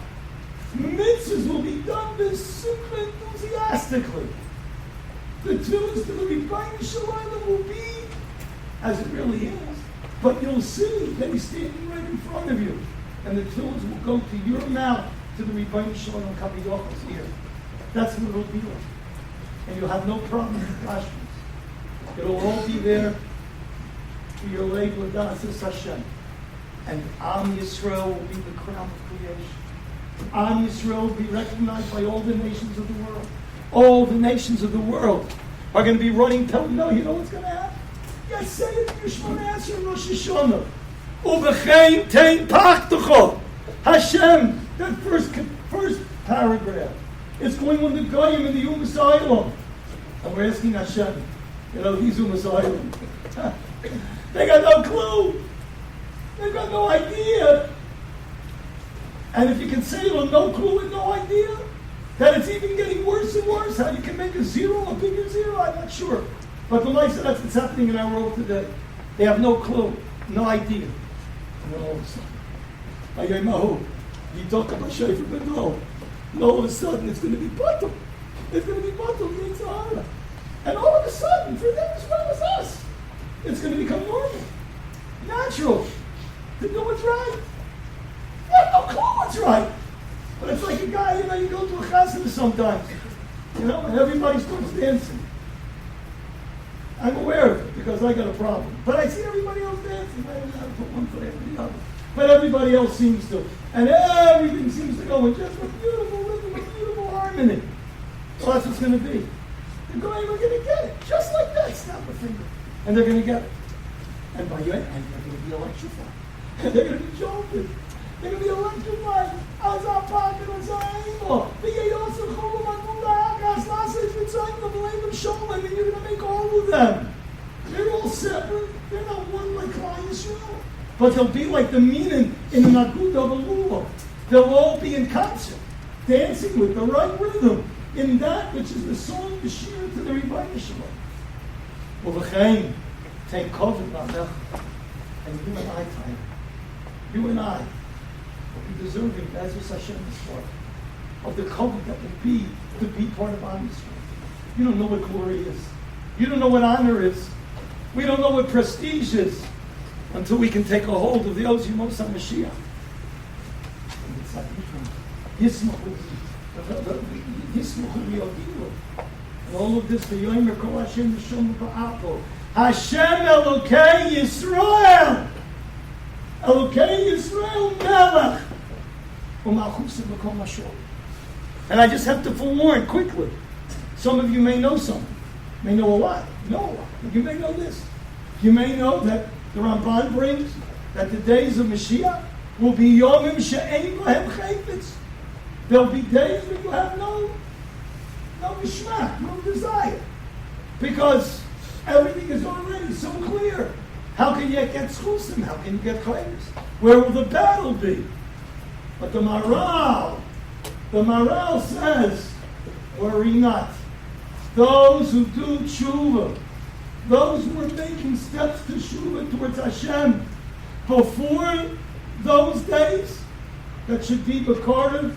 Mitzvahs will be done with simcha enthusiastically. The tefillahs to the Rebbeinu Shalom will be as it really is. But you'll see that he's standing right in front of you. And the tefillahs will go to your mouth, to the Rebbeinu Shalom Kavidocha's ear. That's what it'll be like. And you'll have no problem with questions. It'll all be there for your labor, Dasis Hashem. And Am Yisroel will be the crown of creation. Am Yisroel will be recognized by all the nations of the world. All the nations of the world are going to be running, telling, no, you know what's going to happen? Yes, say it in your Shmona Esrei in Rosh Hashanah. Ubechein tein pachtucho. Hashem, that first paragraph. It's going on the Goyim in the Umas Island. And we're asking Hashem, these Umas Island. They got no clue. They've got no idea. And if you can say no clue and no idea, that it's even getting worse and worse, how you can make a zero a bigger zero, I'm not sure. But the life said that's what's happening in our world today. They have no clue, no idea. And then all of a sudden, you talk about Shayfer Bedol. And all of a sudden, it's going to be bottom. It's going to be bottom in Sahara. And all of a sudden, for them as well as us, it's going to become normal, natural, to do what's right. They have no clue what's right. But it's like a guy, you go to a chasana sometimes, and everybody starts dancing. I'm aware of it because I got a problem. But I see everybody else dancing. I don't have to put one foot after the other. But everybody else seems to. And everything seems to go in just a beautiful rhythm, a beautiful harmony. Well, that's what's going to be. They're going to get it. Just like that. Snap a finger. And they're going to get it. And by your end, they're going to be electrified. And they're going to be jumping. They're going to be electrified. And you're going to make all of them. They're all separate. They're not one like Klal Yisrael. But they'll be like the meaning in the Naguda Belula. They'll all be in concert, dancing with the right rhythm in that which is the song, the shir to the Rebbeinu Shalom. U'v'chein, take COVID Ba'alech. And you and I, Tyler, you and I, will be deserving, as was Hashem before, of the COVID that will be to be part of Am Yisrael. You don't know what glory is. You don't know what honor is. We don't know what prestige is until we can take a hold of the Ozi Moshe Mashiach. And all of this, the Yomer Kol Hashem Neshama Ba'apo. Hashem Elokei Yisroel. Elokei Yisroel Melech. And I just have to forewarn quickly. Some of you may know something. May know a lot. You may know this. You may know that the Ramban brings that the days of Mashiach will be Yomim She'ein Lahem Chayfetz. There'll be days when you have no geschmack, no desire. Because everything is already so clear. How can you get Schusim? How can you get Chayfetz? Where will the battle be? But the Maral says, worry not. Those who do tshuva, those who are making steps to tshuva towards Hashem, before those days that should be B'karov,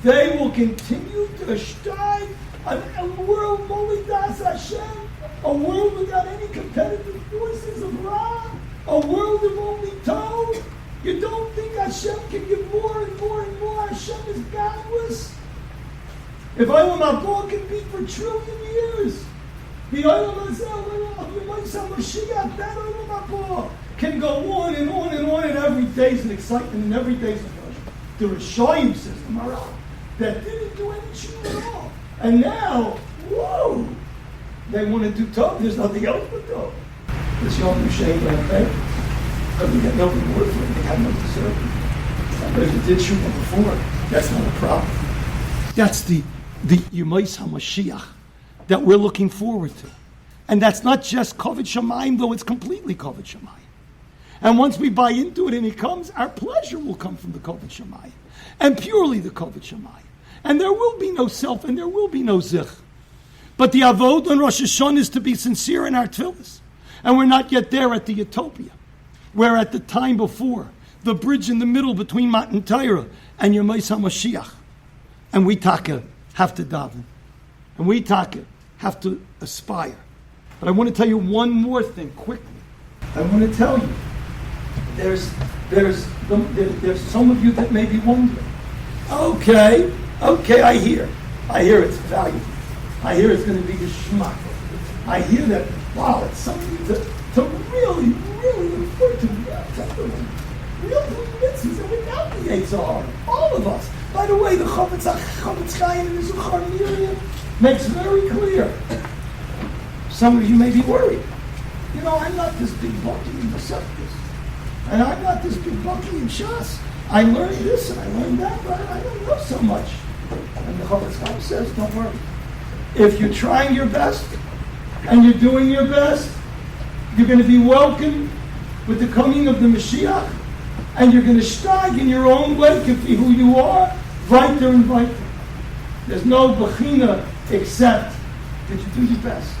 they will continue to strive a world Molidas Hashem, a world without any competitive forces of Ra, a world of only Tov. You don't think Hashem can give more and more and more? Hashem is godless. If Olam Haba can be for trillion years, the Olam Mashiach, that Olam Haba can go on and on and on, and every day is an excitement, and every day is a pleasure. The Rishayim system, that didn't do any tshuva at all. And now, whoa, they want to do Tov. There's nothing else but Tov. This Yom Yisrael like that. But we got no reward for it. They have no deserve. But if you did tshuva before, that's not a problem. That's the Yemais HaMashiach that we're looking forward to. And that's not just Kovod Shamayim, though it's completely Kovod Shamayim. And once we buy into it and it comes, our pleasure will come from the Kovod Shemayim. And purely the Kovod Shemayim. And there will be no self and there will be no zich. But the avod on Rosh Hashanah is to be sincere in our tefillos. And we're not yet there at the utopia. We're at the time before, the bridge in the middle between Matan Torah and Yemei HaMashiach. And we taka have to daven. And we taka have to aspire. But I want to tell you one more thing quickly. I want to tell you, there's some of you that may be wondering. Okay, I hear it's valuable. I hear it's going to be a schmuck. I hear that, wow, it's something to really, really refer to. Real mitzvahs and without the Yitzhar. All of us. By the way, the Chavetz Chaim in the Zuchar Miriam makes very clear. Some of you may be worried. You know, I'm not this big bucky in the Septus. And I'm not this big bucky in Shas. I learned this and I learned that, but I don't know so much. And the Chavetz Chaim says, don't worry. If you're trying your best and you're doing your best, you're going to be welcomed with the coming of the Mashiach, and you're going to steig in your own way to be who you are, weiter and weiter. There's no bechina except that you do your best.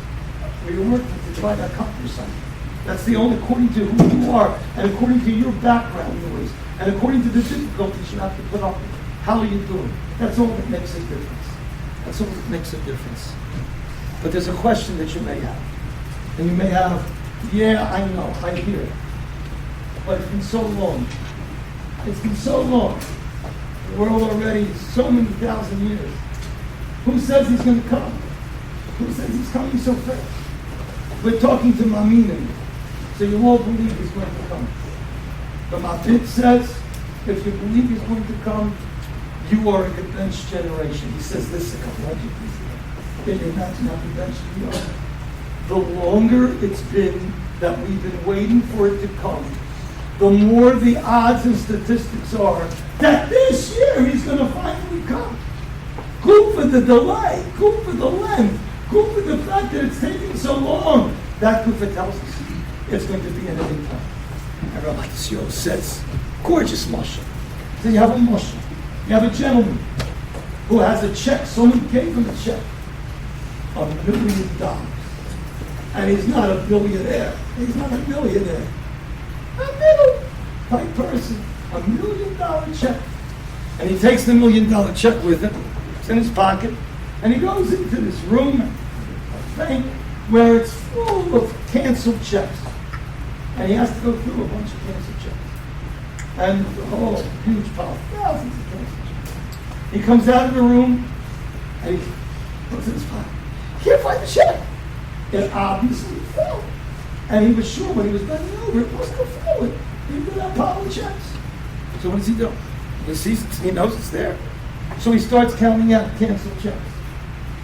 Where you're working to try to accomplish something. That's the only, according to who you are, and according to your background noise, and according to the difficulties you have to put up with. How are you doing? That's all that makes a difference. That's all that makes a difference. But there's a question that you may have. And you may have, yeah, I know, I hear it. But it's been so long. It's been so long. The world already, so many thousand years. Who says he's going to come? Who says he's coming so fast? We're talking to Maminim. So you all believe he's going to come. The Mapit says, if you believe he's going to come, you are a gebenched generation. He says this a couple hundred years ago. Can you imagine how gebenched we are? The longer it's been that we've been waiting for it to come, the more the odds and statistics are that this year he's going to finally come. Good for the delay, good for the length, good for the fact that it's taking so long. That Kufa tells us it's going to be in any time. And Matisyahu says, gorgeous mashal. So you have a mashal. You have a gentleman who has a check. Someone gave him a check. $1 million. And he's not a billionaire. He's not a millionaire. A middle type person. $1 million check. And he takes the $1 million check with him. It's in his pocket. And he goes into this room, a bank, where it's full of canceled checks. And he has to go through a bunch of canceled checks. And the whole huge pile, thousands of canceled checks. He comes out of the room, and he looks in his pocket. He can't find the check. It obviously fell. And he was sure when he was bending over, it must have fallen into that pile of checks. So what does he do? He sees it, he knows it's there. So he starts counting out canceled checks.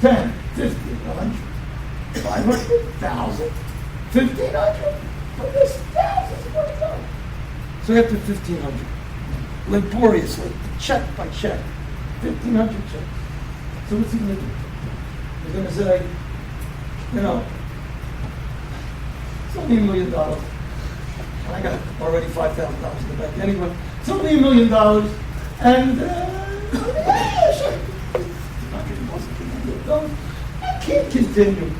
10, 50, 100, 500, 1,000, 1,500. But there's thousands more to go. So after 1,500, laboriously, check by check, 1,500 checks. So what's he going to do? He's going to say, you know, it's only $1 million. I got already $5,000 in the bank anyway. It's only $1 million. And, yeah, sure. I can't continue.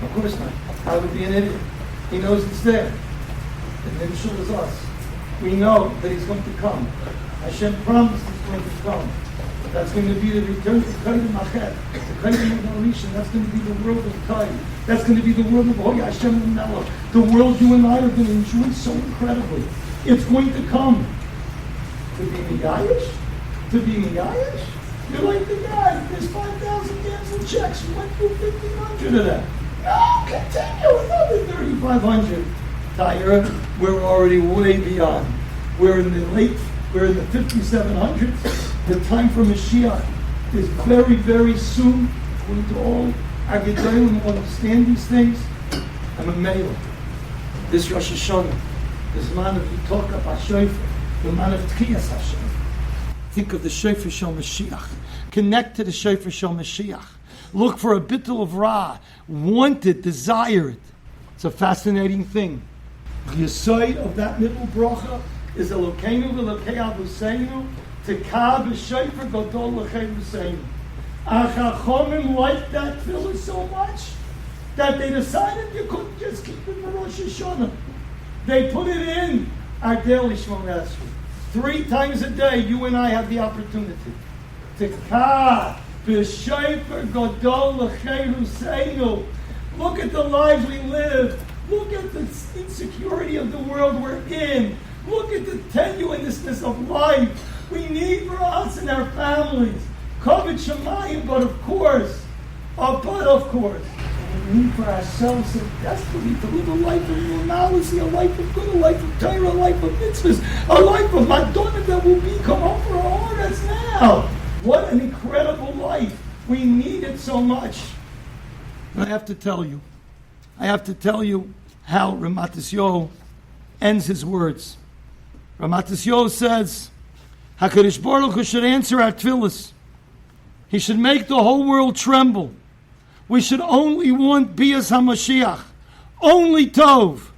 Of course not. I would be an idiot. He knows it's there. And then sure as us. We know that he's going to come. Hashem promised he's going to come. That's going to be the return to Kaidem Machet, the Kaidem Marisha. That's going to be the world of time. That's going to be the world of Hoya Hashem and Melech. The world you and I are going to enjoy so incredibly. It's going to come. To be Miyayish? To be Miyayish? You're like the guy. There's 5,000 canceled checks. You went through 1,500 of that. No, continue another 3,500. Tyra, we're already way beyond. We're in the 5,700s. The time for Mashiach is very, very soon. According to all our Gedolim who understand these things. I'm a male. This Rosh Hashanah, this man of Yitokah B'Shofar, the man of Tchiyas Hashem. Think of the Shofar Shel Mashiach. Connect to the Shofar Shel Mashiach. Look for a bittul of Ra. Want it, desire it. It's a fascinating thing. The Yisroel of that middle bracha is Elokeinu v'Elokei Avuseinu Tekah b'Shofar Gadol l'Chei Vuseinu. Chachamim liked that tefillah so much that they decided you couldn't just keep it for Rosh Hashanah. They put it in our daily Shmooze. 3 times a day, you and I have the opportunity. Tekah b'Shofar Gadol l'Chei Vuseinu. Look at the lives we live. Look at the insecurity of the world we're in. Look at the tenuousness of life. We need for us and our families. Kavod Shemayim, but of course, we need for ourselves so desperately to live a life of normalcy, a life of good, a life of Torah, a life of mitzvahs, a life of Madonna that will become over our hearts now. What an incredible life. We need it so much. And I have to tell you how Matisyahu ends his words. Matisyahu says, HaKadosh Baruch Hu should answer our tefillas. He should make the whole world tremble. We should only want Bias HaMashiach, only Tov,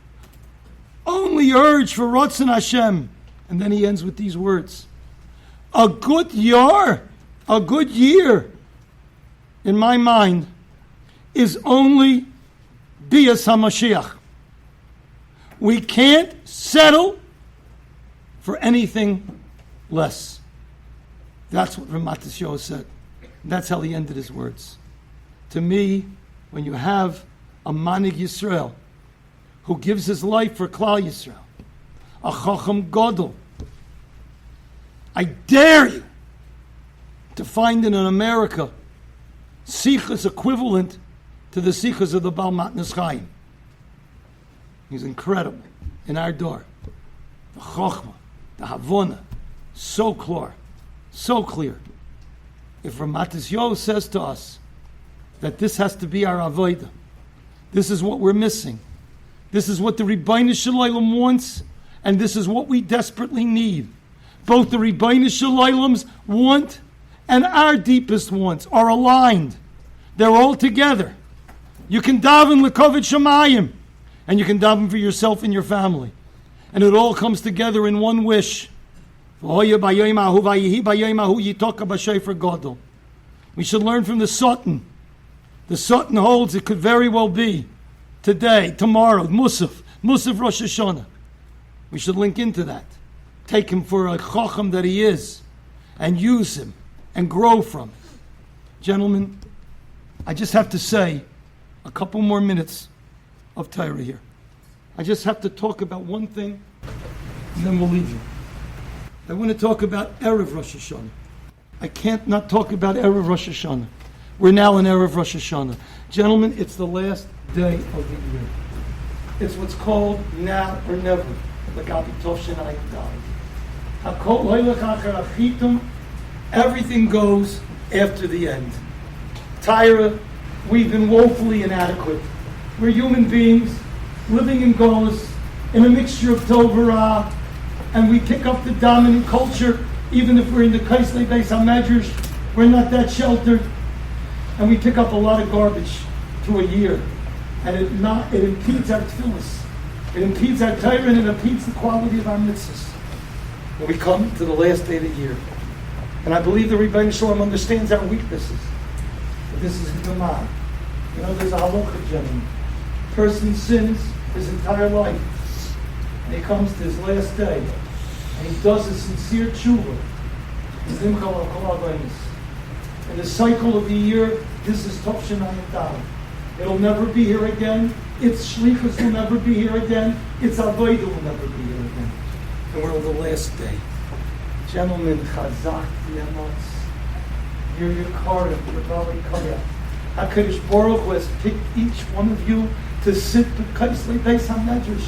only urge for Ratzon Hashem. And then he ends with these words. A good year, in my mind, is only Bias HaMashiach. We can't settle for anything less. That's what Matisyahu said. That's how he ended his words. To me, when you have a Manig Yisroel who gives his life for Klal Yisrael, a Chacham Gadol, I dare you to find in America Sichas equivalent to the Sichas of the Baal Matnas Chaim. He's incredible in our door. The Chochmah, the Havana, so clear. If Matisyahu says to us that this has to be our avodah, this is what we're missing, this is what the Rebbeinu Shalom wants, and this is what we desperately need. Both the Rebbeinu Shalom's want and our deepest wants are aligned. They're all together. You can daven l'Kavod Shemayim, and you can daven for yourself and your family. And it all comes together in one wish. We should learn from the Satan. The Satan holds it could very well be today, tomorrow, Musaf Rosh Hashanah. We should link into that. Take him for a chacham that he is, and use him, and grow from it. Gentlemen, I just have to say a couple more minutes of Torah here. I just have to talk about one thing, and then we'll leave you. I want to talk about Erev Rosh Hashanah. I can't not talk about Erev Rosh Hashanah. We're now in Erev Rosh Hashanah. Gentlemen, it's the last day of the year. It's what's called now or never. Everything goes after the end. Tyra, we've been woefully inadequate. We're human beings living in Golis, in a mixture of Tov and Ra, and we pick up the dominant culture, even if we're in the Kaisley Beis HaMedrash, we're not that sheltered, and we pick up a lot of garbage to a year, and it impedes our tefillas, it impedes our Torah, and it impedes the quality of our mitzvahs. When we come to the last day of the year, and I believe the Rebbeinu Shalom understands our weaknesses, but this is the Gemara. You know, there's a halacha, gentlemen. Person sins his entire life, and he comes to his last day, and he does a sincere tshuva. In the cycle of the year, this is Tov Shenayim Dalet. It'll never be here again. Its shlichus will never be here again. Its avodah will never be here again. And we're on the last day. Gentlemen, chazak yamats. You're your Karim, your Bali Kaya. HaKadosh Baruch Hu has picked each one of you to sit b'Kaisley Beis HaMedrash.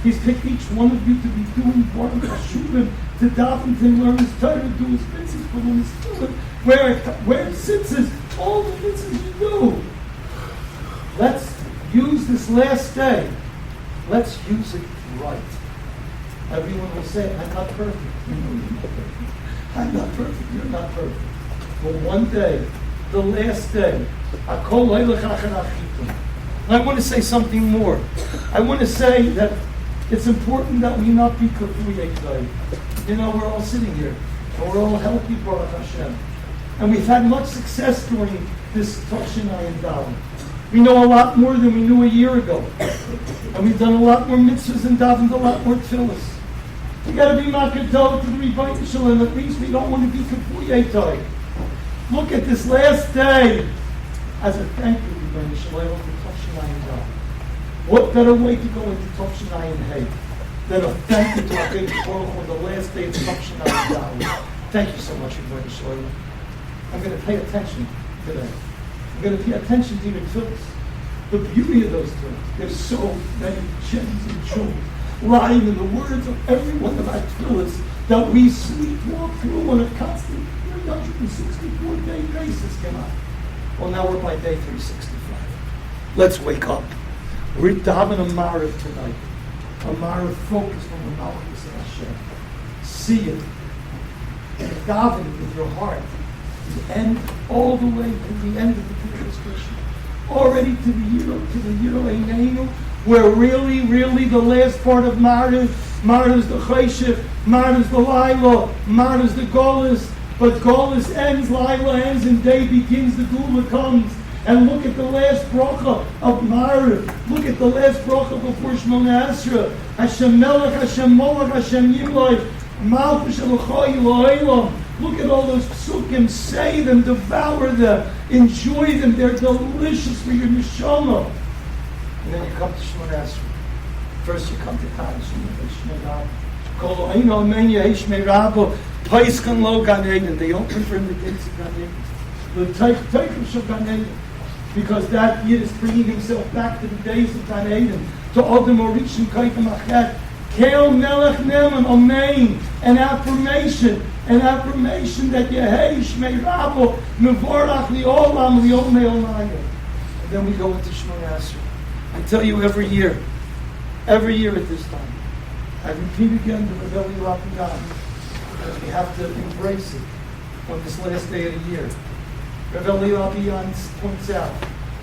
He's picked each one of you to be doing Baruch Hashuvim, to daven, to learn his Torah, to do his mitzvahs, to learn his tefillah. Where it sits is all the mitzvahs you do. Let's use this last day. Let's use it right. Everyone will say, I'm not perfect. I'm not perfect. You're not perfect. But one day, the last day, I want to say something more. I want to say that It's important that we not be kafuyei. You know, we're all sitting here, and we're all healthy, Baruch Hashem. And we've had much success during this Toshinai and Daven. We know a lot more than we knew a year ago. And we've done a lot more mitzvahs and davened a lot more tefillas. We got to be makadol to the Rebbeinu Shalom. At least we don't want to be kafuyei. Look at this last day as a thank you, Rebbeinu Shalom, for Toshinai and Daven. What better way to go into Toshinai and Hay than a thank you to our Baruch on the last day of Toshinai and Daven. Thank you so much, Rebbeinu Shalom. I'm going to pay attention today. I'm going to pay attention to your tefillas. The beauty of those tefillas. There's so many gems and jewels lying in the words of every one of our tefillas that we sleepwalk through on a constant 364-day basis. Come on. Well, now we're by day 365. Let's wake up. We're davening a Marav tonight. A Marav focused on the Malchus of Hashem. See it. And daven it with your heart. The end, all the way to the end of the previous Krishna. Already to the Yisroel Einenu, where really the last part of Marav is the Cheshiv, Marav is the Laila, Marav is the Golis, but Golis ends, Laila ends, and day begins, the Gula comes. And look at the last bracha of Marav. Look at the last bracha before Shmona Esrei. Hashem Melech, Hashem Molech, Hashem Yimlai, Malchus Elochai Elohim. Look at all those psukim, say them, devour them, enjoy them, they're delicious for your neshama. And then you come to Shmona Esrei. First you come to Kaddish, Shmona Kol Eino Amen Yehish Me'rabo, Paiskan Lo Gan Eden. They open for him the gates of Gan Eden. The Teichel Shel Gan Eden. Because that Yid is bringing himself back to the days of Gan Eden, to Odom Orishim Kaitam Achet, Keil Melech Neman Amen, an affirmation that Yehi Shmei Rabo Mevorach Li'olam Li'omei Olayim. And then we go into Shmona Esrei. I tell you every year at this time, I repeat again the Rebbe Lapidan, because we have to embrace it on this last day of the year. Rebbe Lapidan points out,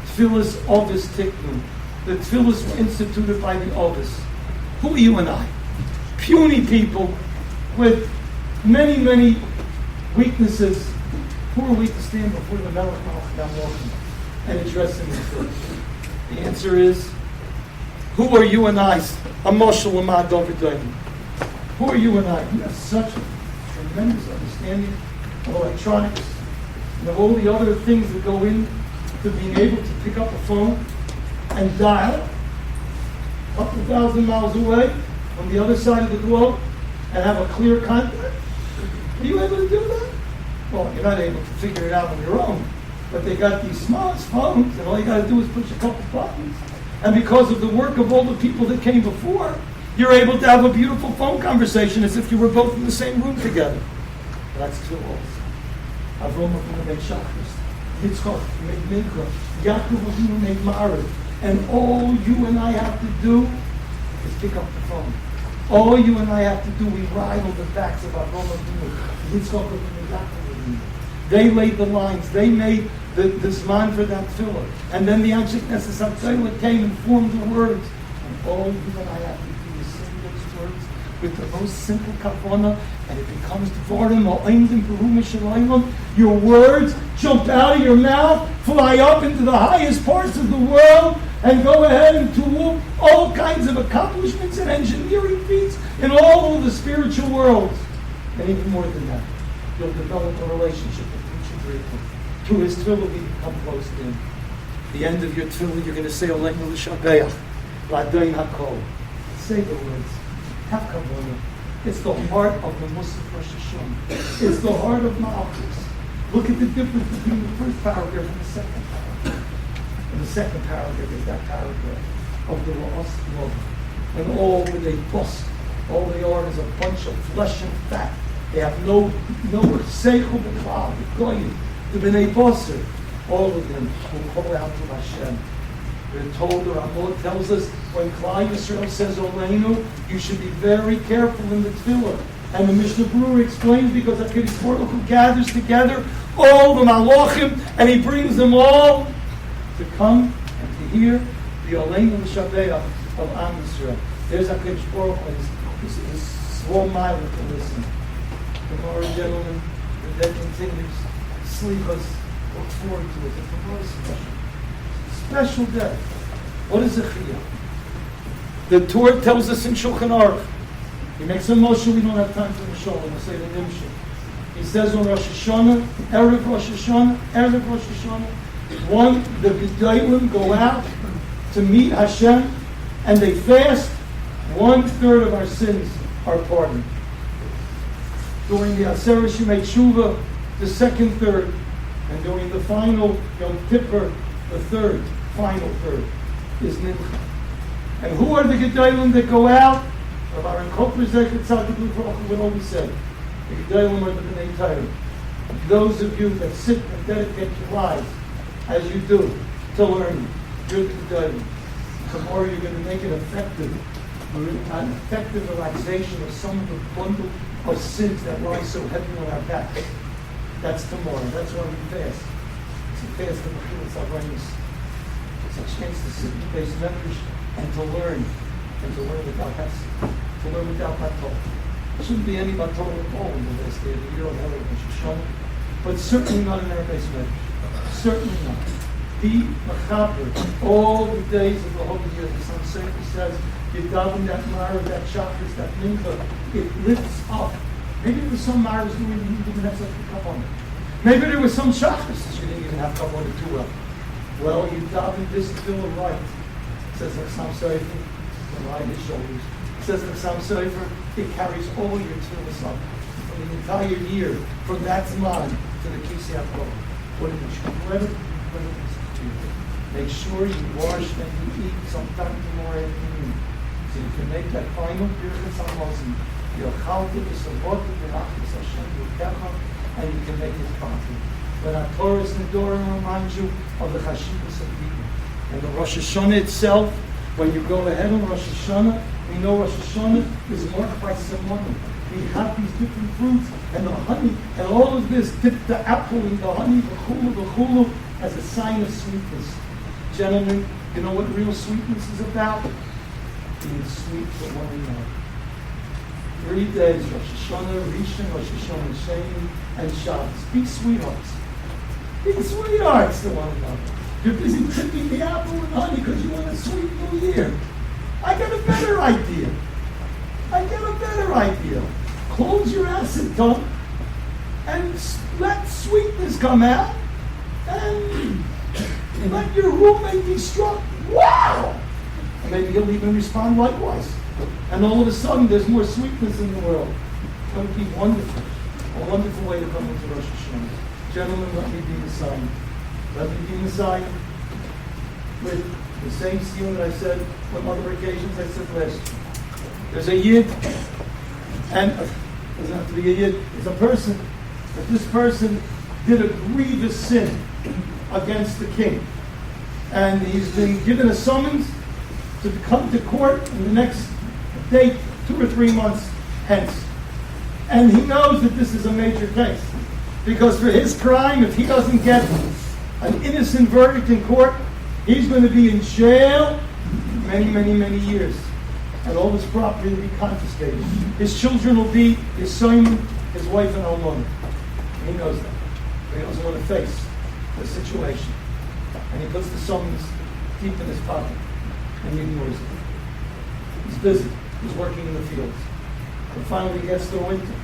Tfilas Ovis Tiknu. The Tfilas were instituted by the Ovis. Who are you and I? Puny people with many weaknesses. Who are we to stand before the Melech Malcham and address him in Tfilas? The answer is, who are you and I? A Moshel Amad Dovidaim. Who are you and I? We have such a tremendous understanding of electronics and of all the other things that go in to being able to pick up a phone and dial a couple thousand miles away on the other side of the globe and have a clear contact. Are you able to do that? Well, you're not able to figure it out on your own. But they got these smartphones, and all you got to do is push a couple buttons. And because of the work of all the people that came before, you're able to have a beautiful phone conversation as if you were both in the same room together. That's too old. Avram Avinu made Shachris, Yitzchak made Mikra, Yaakov Avinu made Marav. And all you and I have to do is pick up the phone. All you and I have to do, we ride on the backs of Avram Avinu, Yitzchak Avinu, Yaakov Avinu. They laid the lines. They made this man for that filler. And then the Anshe Knesset Zatzal came and formed the words. And all you and I have to do is sing those words with the most simple kavanah, and it becomes Dvarim Ha'oimdim Beru Mishalayim. Your words jump out of your mouth, fly up into the highest parts of the world, and go ahead and do all kinds of accomplishments and engineering feats in all of the spiritual worlds. And even more than that, you'll develop a relationship with through his tefillah, we become close to him. The end of your tefillah, you're going to say, Oleinu l'shabeach, l'adayin hakol. Say the words. Have kavanah. It's the heart of the Musaf Rosh Hashanah. It's the heart of Malchus. Look at the difference between the first paragraph and the second paragraph. And the second paragraph is that paragraph of the La'as Love. And all when they bust, all they are is a bunch of flesh and fat. They have no seichel b'klal, b'goyim, the b'nei bosser. All of them will call out to Hashem. We're told, the Ramah tells us, when Klal Yisroel says Oleinu, you should be very careful in the tefillah. And the Mishnah Berurah explains, because HaKadosh Baruch Hu gathers together all the malachim, and he brings them all to come and to hear the Oleinu l'shabeach of Am Yisrael. There's a Kodesh Baruch Hu, is small minded to listen. Tomorrow, gentlemen, the day continues. Sleep us, look forward to it. It's a very special day. What is a chiyah? The Torah tells us in Shulchan Aruch. He makes a motion, we don't have time for the Shalom, we'll say the Nimshah. He says on Rosh Hashanah, Erev Rosh Hashanah, the Gedolim go out to meet Hashem, and they fast. 1/3 of our sins are pardoned. During the Aseret Shemei Tshuva, the second third, and during the final Yom Kippur, the final third, is Nimcha. And who are the Gedolim that go out? Of our Koper Zecher Tzadik would always say, the Gedolim are the B'nai Torah. Those of you that sit and dedicate your lives, as you do, to learn, you're the Gedolim. Tomorrow you're going to make an effective relaxation of some of the bundle of sins that lie so heavy on our backs. That's tomorrow. That's why we fast. It's a fast of the Chilas Avrayis. It's a chance to sit in the base memories and to learn without Hesed, to learn without Batol. There shouldn't be any Batol at all in the last day of the year of Erev Rosh Hashanah, but certainly not in our base memories. Certainly not. Be Mechaber all the days of the whole year. The Son Sefer says, you daven that Mara, that Shachris, that Mincha, it lifts up. Maybe there was some Maras who didn't even have such a cup on it. Maybe there was some Shachris that you didn't even have cup on it too well. Well, you daven this tefillah right. It says like Sam Sefer, right his shoulders. It says like Sam Sefer, it carries all your tefillahs up from the entire year, from that Zman to the Kisei HaKol. What did it do? Make sure you wash and you eat sometime tomorrow afternoon, so you can make that final Birchas Hamazon. You'll chalke v'savot v'rachas Hashem v'kecha, and you can make it properly. When our Torah Nedorim reminds you of the Chashivas of people. And the Rosh Hashanah itself, when you go ahead on Rosh Hashanah, we know Rosh Hashanah is marked by Simon. We have these different fruits, and the honey, and all of this, dip the apple in the honey, v'chulu, as a sign of sweetness. Gentlemen, you know what real sweetness is about? Being sweet for one another. 3 days, Rosh Hashanah, Rishon, Rosh Hashanah, Sheni, and Shabbos. Be sweethearts. Be sweethearts to one another. You're busy tipping the apple with honey because you want a sweet new year. I got a better idea. Close your acid tongue and let sweetness come out, and let your roommate be struck. Wow! And maybe he'll even respond likewise. And all of a sudden, there's more sweetness in the world. It's going to be wonderful. A wonderful way to come into Rosh Hashanah. Gentlemen, let me be Messiah. Let me be Messiah with the same seal that I said on other occasions I said last year. There's a Yid, and it doesn't have to be a Yid, it's a person. But this person did a grievous sin against the king. And he's been given a summons to come to court in the next date, 2 or 3 months hence. And he knows that this is a major case. Because for his crime, if he doesn't get an innocent verdict in court, he's going to be in jail many, many, many years. And all his property will be confiscated. His children will be his son, his wife, and Calman. He knows that. But he doesn't want to face the situation. And he puts the summons deep in his pocket and he ignores it. He's busy. He's working in the fields. And finally he gets to winter.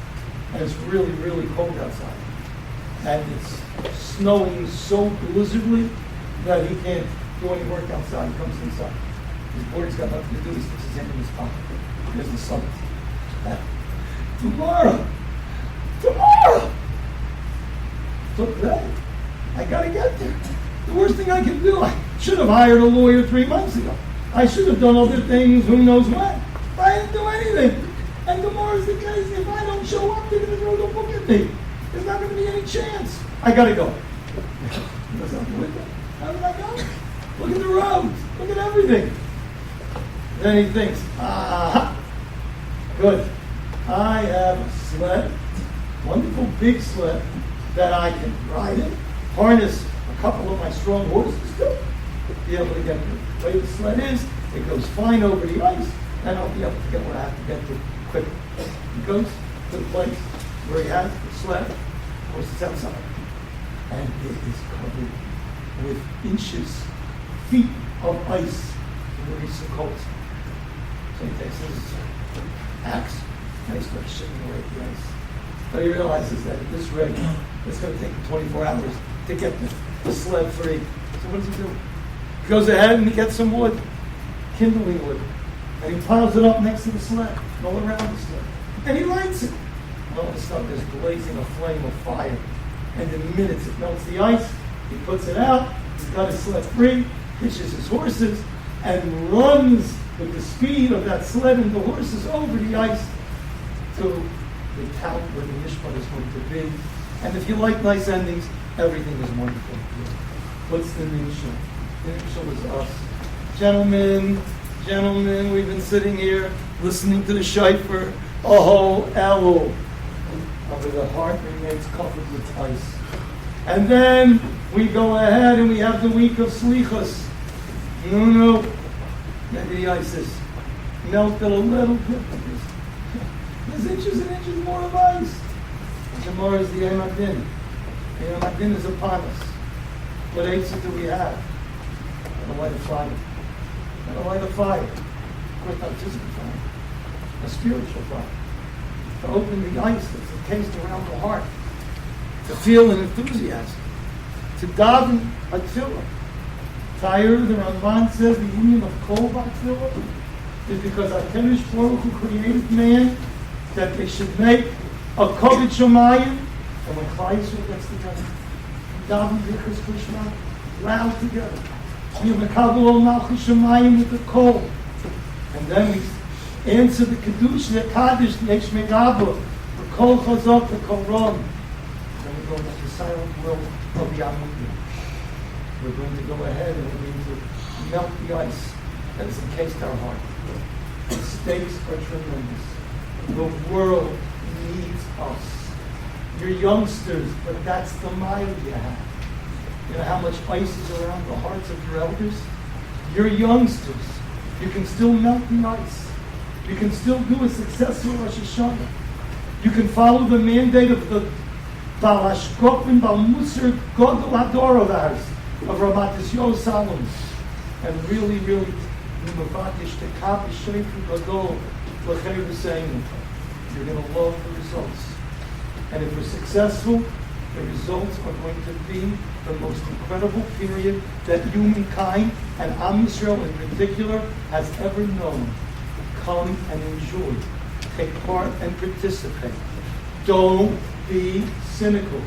And it's really, really cold outside. And it's snowing so blizzardly that he can't do any work outside. He comes inside. His board's got nothing to do. He sticks his hand in his pocket. There's the summons. Tomorrow! So today, I gotta get there. The worst thing I can do, I should have hired a lawyer 3 months ago. I should have done other things, who knows what. But I didn't do anything. And tomorrow's the case. If I don't show up, they're going to throw the book at me. There's not going to be any chance. I got to go. How did I go? Look at the roads. Look at everything. Then he thinks, good. I have a sled, wonderful big sled that I can ride in, harness a couple of my strong horses to be able to get the way the sled is. It goes fine over the ice. then I'll be able to get what I have to get to quicker. He goes to the place where he has the sled, goes to Zatzal, and it is covered with inches, feet of ice where he's so cold. So he takes his axe and he starts chipping away at the ice. But he realizes that at this rate, it's going to take him 24 hours to get the sled free. So what does he do? He goes ahead and he gets some wood, kindling wood, and he piles it up next to the sled, and all around the sled. And he lights it. And all of a sudden there's blazing a flame of fire. And in minutes it melts the ice, he puts it out, he's got his sled free, hitches his horses, and runs with the speed of that sled and the horses over the ice to the town where the mishpat is going to be. And if you like nice endings, everything is wonderful. What's the nimshal? The nimshal is us. Gentlemen, we've been sitting here listening to the shofar a whole hour. But the heart remains covered with ice. And then we go ahead and we have the week of Slichos. No. Maybe the ice is melted a little bit. There's inches and inches more of ice. Tomorrow is the Yom Adin. The Yom Adin is upon us. What eitzah do we have? Gotta light a fire. Gotta light a fire. Of course, not a physical fire. A spiritual fire. To open the ice that's encased around the heart. To feel an enthusiasm. To daven a tefillah. Tyre, the Ramban says, the union of kol b'tefillah is because HaKadosh Baruch Hu created man that they should make a koved shamayim, and when Klal Yisrael gets together, daven b'chus kushma, loud together. We mekabel ol malchus shamayim with the kol, and then we answer the kedusha, the kaddish, the yesh megabah, the kol chazak, the kol ram. Then we go into the silent world of the Amudim. We're going to go ahead and we're going to melt the ice that has encased our heart. The stakes are tremendous. The world needs us. You're youngsters, but that's the mile you have. You know how much ice is around the hearts of your elders? You're youngsters. You can still melt the ice. You can still do a successful Rosh Hashanah. You can follow the mandate of the Baal Hashkofim, Baal Musar, Godel Hador of ours, of Matisyahu Salom, and really, you're going to love the results. And if we're successful, the results are going to be the most incredible period that humankind, and Am Yisrael in particular, has ever known. Come and enjoy. Take part and participate. Don't be cynical.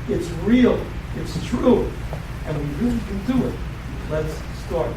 It's real. It's true. And we really can do it. Let's start.